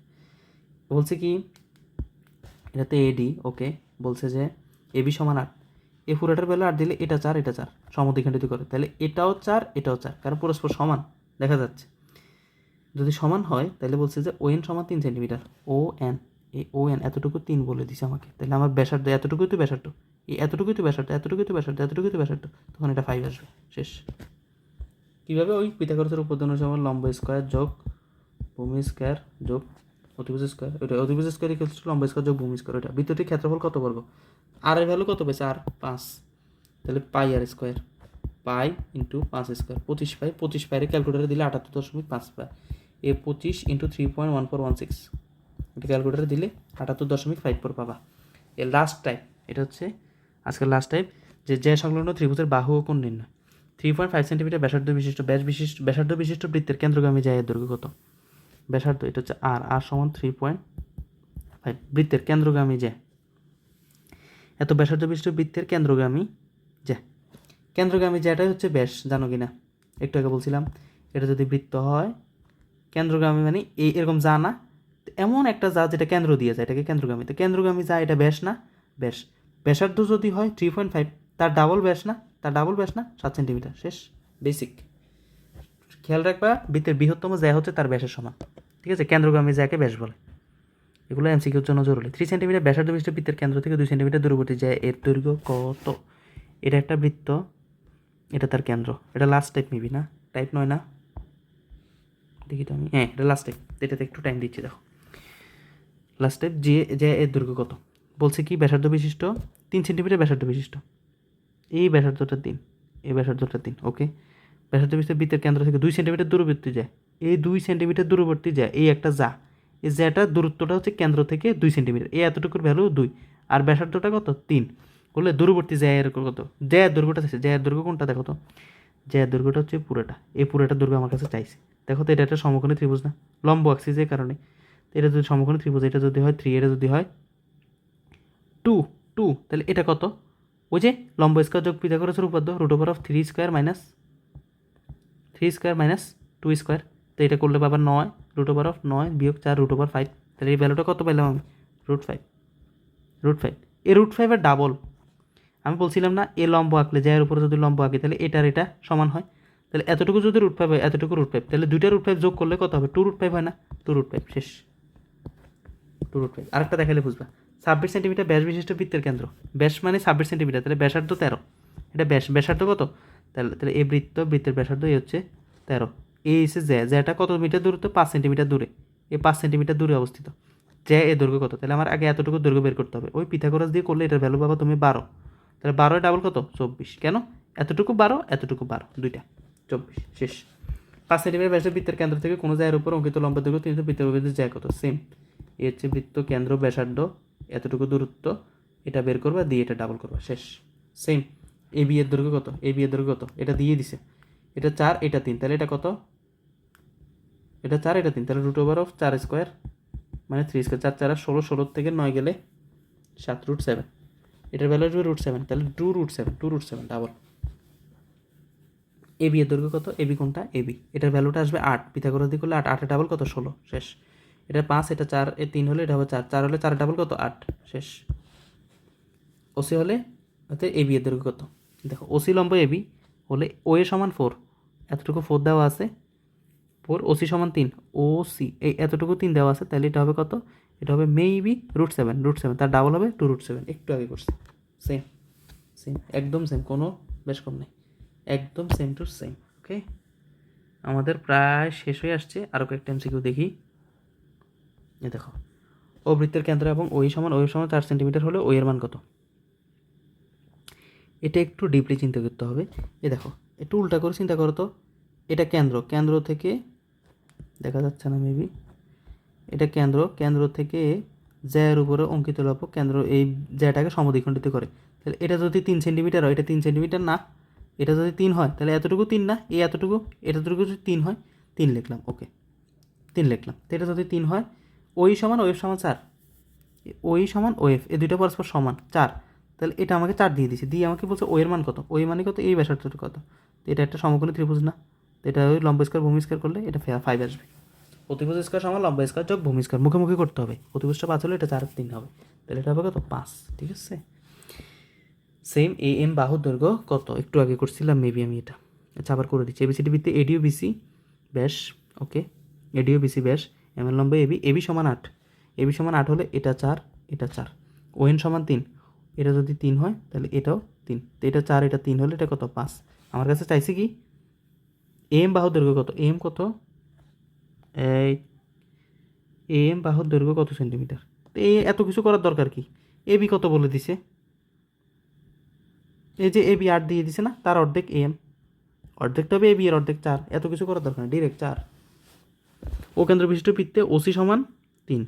বলছে কি এটাতে এডি ওকে বলছে যে এবি সমান 8, এ পুরোটার ভ্যালু 8 দিলে এটা 4 এটা 4 সমদ্বিখণ্ডিত করে, তাহলে এটাও 4 এটাও 4 কারণ পরস্পর সমান দেখা যাচ্ছে। যদি সমান হয় তাহলে বলছে যে ও এন সমান 3 সেন্টিমিটার, ও এন এই ও এন এতটুকু 3 বলে দিছে আমাকে, তাহলে আমার ব্যাসার্ধ এতটুকুই তো ব্যাসার্ধ, এই এতটুকুই তো ব্যাসার্ধ, এতটুকুই তো ব্যাসার্ধ, এতটুকুই তো ব্যাসার্ধ, তখন এটা 5 আসবে। শেষ। কীভাবে? ওই পিথাগোরাসের উপপাদ্য সমান লম্ব স্কোয়ার যোগ ভূমি স্কোয়ার যোগ অতিভুজ স্কোয়ার, ওইটা অতিভুজ স্কোয়ার ইকুয়ালস টু লম্ব স্কোয়ার যোগ ভূমি স্কোয়ার, ওইটা বৃত্তটির ক্ষেত্রফল কত বর্গ, আর এর ভ্যালু কত পেয়েছে, আর 5, তাহলে পাই আর স্কোয়ার, পাই ইন্টু 5 স্কোয়ার 25 পাই, 25 পাইরে ক্যালকুলেটারে দিলে 78.5 পাই, এ 25 ইন্টু 3.1416, এটা ক্যালকুলেটারে দিলে 78.54 পাবা। এর লাস্ট টাইপ, এটা হচ্ছে আজকের লাস্ট টাইপ, যে সংলগ্ন ত্রিভুজের বাহু ও কোণ নির্ণয়। 3.5 সেন্টিমিটার ব্যাসার্ধ বিশিষ্ট ব্যাসার্ধ বিশিষ্ট বৃত্তের কেন্দ্রগামী জায়ের দৈর্ঘ্য কত? ব্যাসার্ধ এটা হচ্ছে আর সমান 3.5, বৃত্তের কেন্দ্রগামী জ্যা, এত ব্যাসার্ধ বিশিষ্ট বৃত্তের কেন্দ্রগামী জ্যা, কেন্দ্রগামী জ্যাটাই হচ্ছে ব্যাস, জানো কি না? একটু আগে বলছিলাম এটা যদি বৃত্ত হয় কেন্দ্রগামী মানে এই এরকম যা না, এমন একটা যা যেটা কেন্দ্র দিয়ে যায় এটাকে কেন্দ্রগামী, তো কেন্দ্রগামী যা এটা ব্যাস না, ব্যাস। ব্যাসার্ধ যদি হয় 3.5, তার ডাবল ব্যাস না, তার ডাবল ব্যাস না 7 সেন্টিমিটার। শেষ। বেসিক খেয়াল রাখবা, বৃত্তের বৃহত্তম জ্যা হচ্ছে তার ব্যাসের সমান, ঠিক আছে? কেন্দ্রগামী জ্যাকে ব্যাস বলে। এগুলো এমসিকিউর জন্য জরুরি। 3 সেন্টিমিটার ব্যাসার্ধ বিশিষ্ট বৃত্তের কেন্দ্র থেকে 2 সেন্টিমিটার দূরবর্তী জ্যা এর দৈর্ঘ্য কত? এটা একটা বৃত্ত, এটা তার কেন্দ্র, এটা লাস্ট টাইপ মেবি না, টাইপ 9 না, দেখি তো আমি, হ্যাঁ এটা লাস্ট টাইপ, এটাতে একটু টাইম দিচ্ছি দেখো। লাস্ট টাইপ যে এর দৈর্ঘ্য কত বলছে, কি ব্যাসার্ধ বিশিষ্ট 3 সেন্টিমিটার ব্যাসার্ধ বিশিষ্ট, এই ব্যাসার্ধটা 3, এই ব্যাসার্ধটা 3, ওকে। ব্যাসার্ধ বিশিষ্ট বৃত্তের কেন্দ্র থেকে 2 সেন্টিমিটার দূরবর্তী যায়, এই 2 সেন্টিমিটার দূরবর্তী যায় এই একটা যা, এই জ্যাটার দূরত্বটা হচ্ছে কেন্দ্র থেকে 2 সেন্টিমিটার, এই এতটুকুর ভ্যালু 2, আর ব্যাসার্ধটা কত 3, বলে দূরবর্তী জ্যায়ের কত, জ্যায়ের দৈর্ঘ্যটা চাইছে, জ্যায়ের দৈর্ঘ্য কোনটা দেখো তো, জ্যায়ের দৈর্ঘ্যটা হচ্ছে পুরোটা, এই পুরোটা দৈর্ঘ্য আমার কাছে চাইছে। দেখো তো এটা একটা সমকোণী ত্রিভুজ না, লম্ব আঁকছি যে কারণে, এটা যদি সমকোণী ত্রিভুজ, এটা যদি হয় 3, এটা যদি হয় 2, তাহলে এটা কত? ওই যে লম্ব স্কোয়ার যোগ পিথাগোরাসের উপপাদ্য, √3 square minus 3 square minus 2 square, তো এটা করলে পাবার 9, √9 বিয়োগ 4 √5, তাহলে এই ভ্যালুটা কত পেলাম আমি? √5, এই √5 এর ডাবল। আমি বলছিলাম না এ লম্ব আঁকলে জ্যায়ের উপরে যদি লম্ব আঁকি তাহলে এটার এটা সমান হয়, তাহলে এতটুকু যদি √5 হয়, এতটুকু √5, তাহলে দুইটা √5 যোগ করলে কত হবে? 2√5 হয় না? 2√5, শেষ। 2√5। আরেকটা দেখালে বুঝবা, 26 সেন্টিমিটার ব্যাস বিশিষ্ট বৃত্তের কেন্দ্র, ব্যাস মানে 26 সেন্টিমিটার, তাহলে ব্যাসার্ধ 13, এটা ব্যাসার্ধ কত? তাহলে এই বৃত্তের ব্যাসার্ধ এই হচ্ছে 13, এই হচ্ছে জ্যাটা কত মিটার দূরত্ব? 5 সেন্টিমিটার দূরে, এই 5 সেন্টিমিটার দূরে অবস্থিত। জ্যা এর দৈর্ঘ্য কত? তাহলে আমার আগে এতটুকু দৈর্ঘ্য বের করতে হবে, ওই পিথাগোরাস দিয়ে করলে এটার ভ্যালু পাবা তুমি 12, তাহলে 12 ডাবল কত? 24, কেন? এতটুকু 12, এতটুকু 12, দুইটা 24, শেষ। 5 সেন্টিমিটার ব্যাসের বৃত্তের কেন্দ্র থেকে কোনো জায়ের উপর অঙ্কিত লম্ব দৈর্ঘ্য 300, বৃত্তের অভিযোগ জ্যা কত? সেম, এ হচ্ছে বৃত্ত কেন্দ্র ব্যাসার্ধ এতটুকু দূরত্ব, এটা বের করবা দিয়ে এটা ডাবল করবা, শেষ। সেম। এ বি এর দৈর্ঘ্য কত? এ বি এর দৈর্ঘ্য কত? এটা দিয়ে দিছে, এটা 4 এটা 3, তাহলে এটা কত? এটা 4 এটা 3, তাহলে √4 স্কোয়ার মানে 3 স্কোয়ার, 4 4 16, 16 থেকে 9 গেলে 7 √7, এটার ভ্যালু আসবে √7, তাহলে 2√7 ডাবল। এ বি এর দৈর্ঘ্য কত? এ বি কোনটা? এ বি, এটার ভ্যালুটা আসবে 8, পিথাগোরাস দিয়ে করলে 8, 8 ডাবল কত? 16, শেষ। এটা 5, এটা 4, এ 3 হলে এটা হবে 4, 4 হলে 4 ডাবল কত? 8, শেষ। ওসি হলে এ বি এর দৈর্ঘ্য কত? দেখো ওসি লম্ব এ বি হলে ও এ সমান 4, এতটুকু 4 দেওয়া আছে, 4, ওসি সমান 3, ওসি এই এতটুকু 3 দেওয়া আছে, তাহলে এটা হবে কত? এটা হবে মেবি √7, তার ডাবল হবে 2√7, একটু আগে করছি। সেম, একদম সেম, কোনো বেশ কম নেই, একদম সেম টু সেম। ওকে, আমাদের প্রায় শেষ হয়ে আসছে, আরও কয়েকটা এমসিকিউ দেখি। এ দেখো, ও বৃত্তের কেন্দ্র এবং ওই সমান 4 সেন্টিমিটার হলে ওই এর মান কত? এটা একটু ডিপলি চিন্তা করতে হবে। এ দেখো, একটু উল্টা করে চিন্তা করো তো, এটা কেন্দ্র থেকে দেখা যাচ্ছে না মেবি, এটা কেন্দ্র থেকে জ্যায়ের উপরে অঙ্কিত লম্ব কেন্দ্র এই জ্যাটাকে সমদ্বিখণ্ডিত করে, তাহলে এটা যদি 3 সেন্টিমিটার হয়, এটা 3 সেন্টিমিটার না, এটা যদি 3 হয় তাহলে এতটুকু 3 না, এই এতটুকু যদি 3 হয়, 3 লিখলাম, ওকে 3 লিখলাম, তো এটা যদি 3 হয়, ওই সমান ওএফ সমান 4, ওই সমান ওএফ, এই দুইটা পরস্পর সমান 4, তাহলে এটা আমাকে 4 দিয়ে দিছে, দিয়ে আমাকে বলছে ওয়ের মান কত? ওই মানে কত? এই ব্যাসার্ধটা কত? তো এটা একটা সমকোণী ত্রিভুজ না, তো এটা ওই লম্ব স্কয়ার ভূমি স্কয়ার করলে এটা 5 আসবে। অতিভুজ স্কোয়ার সমান লম্বা স্কোয়ার যোগ ভূমি স্কোয়ার, মুখোমুখি করতে হবে। অতিভুজটা 5 হলে এটা 4 আর 3 হবে, তাহলে এটা হবে কত 5। ঠিক আছে, সেম এ এম বাহুর দৈর্ঘ্য কত, একটু আগে করছিলাম মেবি আমি এটা। আচ্ছা আবার করে দিচ্ছি। এবিসিডি বৃত্তে এডিও বিসি ব্যাস, ওকে, এডিও বিসি ব্যাস, এম এল লম্বা এবি, এবি সমান 8, এবি সমান 8 হলে এটা 4 এটা 4, ওএন সমান 3, এটা যদি 3 হয় তাহলে এটাও 3, তো এটা 4 এটা 3 হলে এটা কত 5। আমার কাছে চাইছে কি এম বাহুর দৈর্ঘ্য কত, এম কত, এই এম বাহুর দৈর্ঘ্য কত সেন্টিমিটার, তো এত কিছু করার দরকার কি, এবি কত বলে দিছে, এই যে এবি 8 দিয়ে দিছে না, তার অর্ধেক এম, অর্ধেকটা হবে এবি এর অর্ধেক 4, এত কিছু করার দরকার নেই, ডিরেক্ট 4। ও কেন্দ্র বিশিষ্ট বৃত্তে ওসি সমান 3,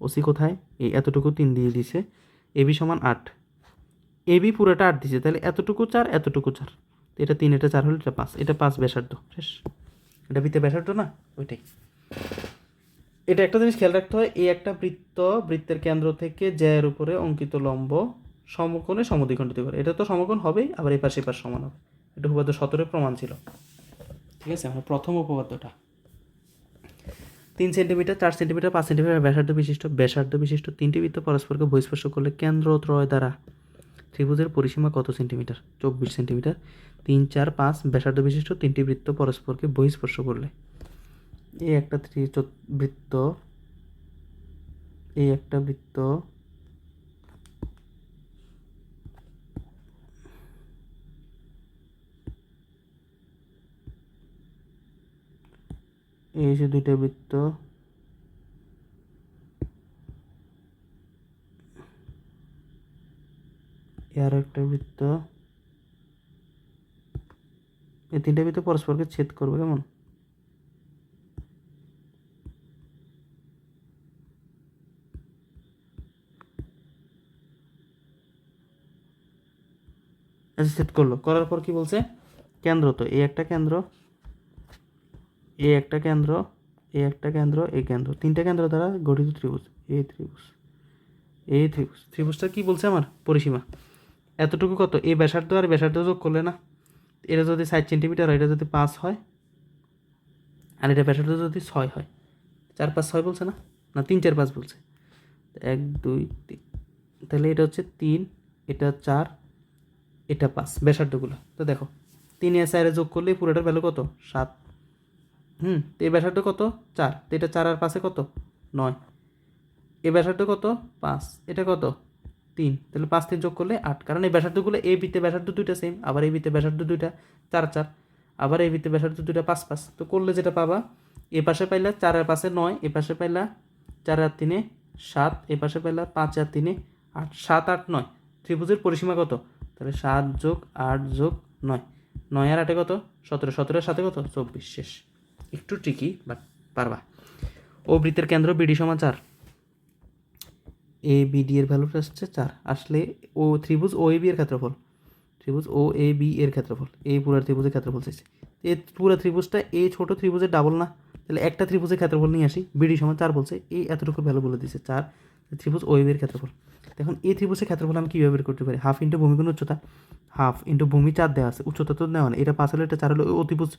ওসি কোথায়, এই এতটুকু 3 দিয়ে দিছে, এবি সমান 8, এবি পুরোটা 8 দিছে, তাহলে এতটুকু 4 এতটুকু 4, এটা 3 এটা 4 হলে এটা 5, এটা 5 ব্যাসার্ধ, শেষ। এটা বৃত্তে ব্যাসার্ধ না, ওইটাই। এটা একটা জিনিস খেয়াল রাখতে হয়, এই একটা বৃত্তের কেন্দ্র থেকে জ্যায়ের উপরে অঙ্কিত লম্ব সমকোণে সমদ্বিখণ্ডিত করে, এটা তো সমকোণ হবেই, আবার এই পাশে সমান হবে, এটা উপপাদ্য 17 প্রমাণ ছিল। ঠিক আছে, আমরা প্রথম উপপাদ্যটা 3 সেন্টিমিটার 4 সেন্টিমিটার 5 সেন্টিমিটার ব্যাসার্ধ বিশিষ্ট 3টি বৃত্ত পরস্পরকে বহিঃস্পর্শ করলে কেন্দ্রত্রয় দ্বারা ত্রিভুজের পরিসীমা কত সেন্টিমিটার, 24 সেন্টিমিটার। 3 4 5 ব্যাসার্ধ বিশিষ্ট 3টি বৃত্ত পরস্পরকে বহিঃস্পর্শ করলে এই একটা বৃত্ত, এই একটা বৃত্ত এই যে দুইটা বৃত্ত, আর একটা বৃত্ত, এই 3টা বৃত্ত পরস্পরকে ছেদ করবে, কেমন, আচ্ছা ছেদ করলো, করার পর কি বলছে, কেন্দ্র, তো এই একটা কেন্দ্র, এই একটা কেন্দ্র, এই একটা কেন্দ্র, এই কেন্দ্র, 3টা কেন্দ্র দ্বারা গঠিত ত্রিভুজ, এই ত্রিভুজ, এই ত্রিভুজ, ত্রিভুজটা কি বলছে আমার পরিসীমা এতটুকু কত, এই ব্যাসার্ধ আর ব্যাসার্ধ যোগ করলে না, এটা যদি 60 সেন্টিমিটার হয়, এটা যদি 5 হয়, আর এটা ব্যাসার্ধ যদি 6 হয়, 4 5 6 বলছে না, না 3 4 5 বলছে, 1 2 3, তাহলে এটা হচ্ছে 3, এটা 4, এটা 5 ব্যাসার্ধগুলো, তো দেখো 3 এর 4 যোগ করলে পুরোটার ভ্যালু কত 7, তো এই ব্যাসার্ধ কত 4, তো এটা 4 আর 5 কত 9, এই ব্যাসার্ধ কত 5, এটা কত 3, তাহলে 5 3 যোগ করলে 8, কারণ এই ব্যাসার্ধগুলো এই বৃত্তে ব্যাসার্ধ দুইটা সেম, আবার এই বৃত্তে ব্যাসার্ধ দুইটা 4 4, আবার এই বৃত্তে ব্যাসার্ধ দুইটা 5 5, তো করলে যেটা পাবা, এ পাশে পাইলা 4 আর 5 9, এ পাশে পাইলা 4 আর 3 7, এ পাশে পাইলা 5 আর 3 8, 7 8 9, ত্রিভুজের পরিসীমা কত, তাহলে 7 যোগ 8 যোগ 9, 9 আর 8 কত 17, 17 এর সাথে কত 24, শেষ। একটু ট্রিকি বাট পারবা। ও বৃত্তের কেন্দ্র বিডি সমান 4, এ বিডি এর ভ্যালুটা আসছে 4, আসলে ও ত্রিভুজ ও এ বি এর ক্ষেত্রফল, ত্রিভুজ ও এ বি এর ক্ষেত্রফল, এই পুরো ত্রিভুজের ক্ষেত্রফল চাইছে, এই পুরো ত্রিভুজটা এই ছোট ত্রিভুজের ডাবল না, তাহলে একটা ত্রিভুজের ক্ষেত্রফল নিয়ে আসি, বিডি সমান 4 বলছে, এই এতটুকু ভ্যালু বলে দিচ্ছে 4, ত্রিভুজ ও এ বি এর ক্ষেত্রফল। এখন এই ত্রিভুজের ক্ষেত্রফল আমি কীভাবে বের করতে পারি, হাফ ইন্টু ভূমিগুণ উচ্চতা, হাফ ইন্টু ভূমি 4 দেওয়া আছে, উচ্চতা তো নেওয়া না, এটা 5 হলে এটা 4 হলে অতিভুজ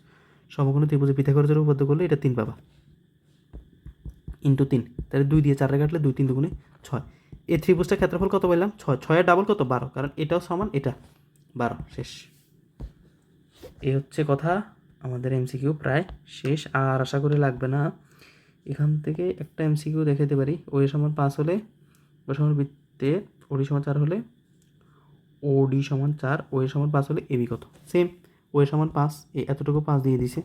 সমকোণী ত্রিভুজে পিথাগোরাসের উপপাদ্য করলে এটা 3 পাবা, ইন্টু 3, তাহলে 2 দিয়ে 4 কাটলে 2 3 দুগুণে 6, এই ত্রিভুজটার ক্ষেত্রফল কত পাইলাম 6, 6 এর ডাবল কত 12, কারণ এটাও সমান এটা 12, শেষ। এই হচ্ছে কথা, আমাদের এমসিকিউ প্রায় শেষ, আর আশা করি লাগবে না। এখান থেকে একটা এমসিকিউ দেখাতে পারি, ও এ সমান 5 হলে, ও সমান বৃত্তে ওডি সমান 4 হলে, ওডি সমান 4, ও এ সমান 5 হলে এবি কত, সেম, ও এ সমান 5, এই এতটুকু 5 দিয়ে দিছে,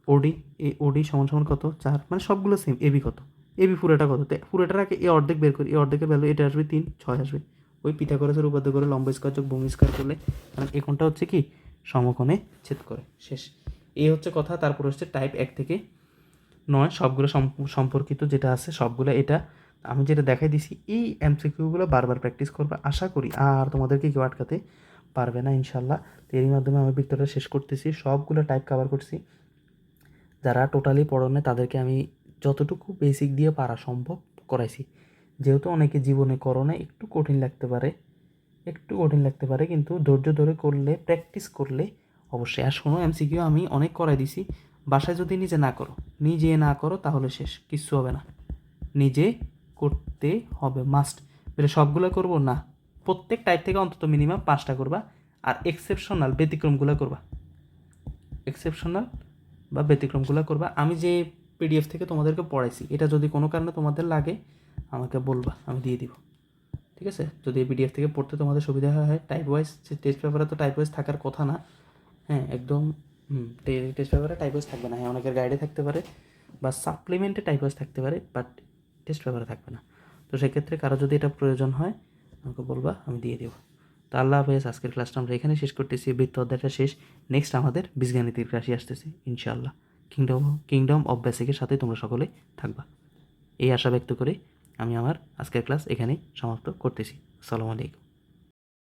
ওডি এই ওডি সমান সমান কত 4, মানে সবগুলো সেম, এবি কত, এবি পুরোটা কত, পুরোটার আগে এই অর্ধেক বের করি, এই অর্ধেকের ভ্যালু এটা আসবে 3 6 আসবে, ওই পিথাগোরাসের উপপাদ্য করে লম্ব স্কয়ার যোগ ভূমি স্কয়ার করলে, কারণ এই কোণটা হচ্ছে কি সমকোণে ছেদ করে, শেষ। এই হচ্ছে কথা। তারপর হচ্ছে টাইপ 1 থেকে 9 সবগুলো সম্পর্কিত যেটা আছে সবগুলো, এটা আমি যেটা দেখাই দিছি, এই এমসিকিউগুলো বারবার প্র্যাকটিস করবে, আশা করি আর তোমাদেরকে কেউ আটকাতে পারবে না ইনশাল্লাহ। তো এরই মাধ্যমে আমি বৃত্তটা শেষ করতেছি, সবগুলো টাইপ কভার করছি, যারা টোটালি পড়নে তাদেরকে আমি যতটুকু বেসিক দিয়ে পারা সম্ভব করাইছি, যেহেতু অনেকে জীবনে করোনা একটু কঠিন লাগতে পারে, কিন্তু ধৈর্য ধরে করলে প্র্যাকটিস করলে অবশ্যই। আর শোনো, এমসিকিউ আমি অনেক করাই দিছি, বাসায় যদি নিজে না করো তাহলে শেষ, কিচ্ছু হবে না। নিজে করতে হবে মাস্ট। বলে সবগুলো করবো না, প্রত্যেক টাইপ থেকে অন্তত মিনিমাম 5টা করবা। আর এক্সেপশনাল ব্যতিক্রমগুলো করবা। আমি যে পিডিএফ থেকে তোমাদেরকে পড়াইছি, এটা যদি কোনো কারণে তোমাদের লাগে আমাকে বলবা, আমি দিয়ে দিব, ঠিক আছে? যদি এই পিডিএফ থেকে পড়তে তোমাদের সুবিধা হয়, টাইপ ওয়াইজ টেস্ট পেপারে তো টাইপ ওয়াইজ থাকার কথা না, হ্যাঁ একদম। টেস্ট পেপারে টাইপ ওয়াইজ থাকবে না, হ্যাঁ অনেকের গাইডে থাকতে পারে বা সাপ্লিমেন্টে টাইপ ওয়াইজ থাকতে পারে, বাট টেস্ট পেপারে থাকবে না। তো সেক্ষেত্রে কারো যদি এটা প্রয়োজন হয় আমাকে বলবা, আমি দিয়ে দেবো। তো আল্লাহ হাফেজ। আজকের ক্লাসটা আমরা এখানে শেষ করতেছি, বৃত্ত অধ্যায়টা শেষ। নেক্সট আমাদের বীজগাণিতিক রাশি আসতেছে ইনশাআল্লাহ। কিংডম অফ বেসিকের সাথে তোমরা সকলে থাকবা, এই আশা ব্যক্ত করে আমি আমার আজকের ক্লাস এখানেই সমাপ্ত করতেছি। আসসালামু আলাইকুম।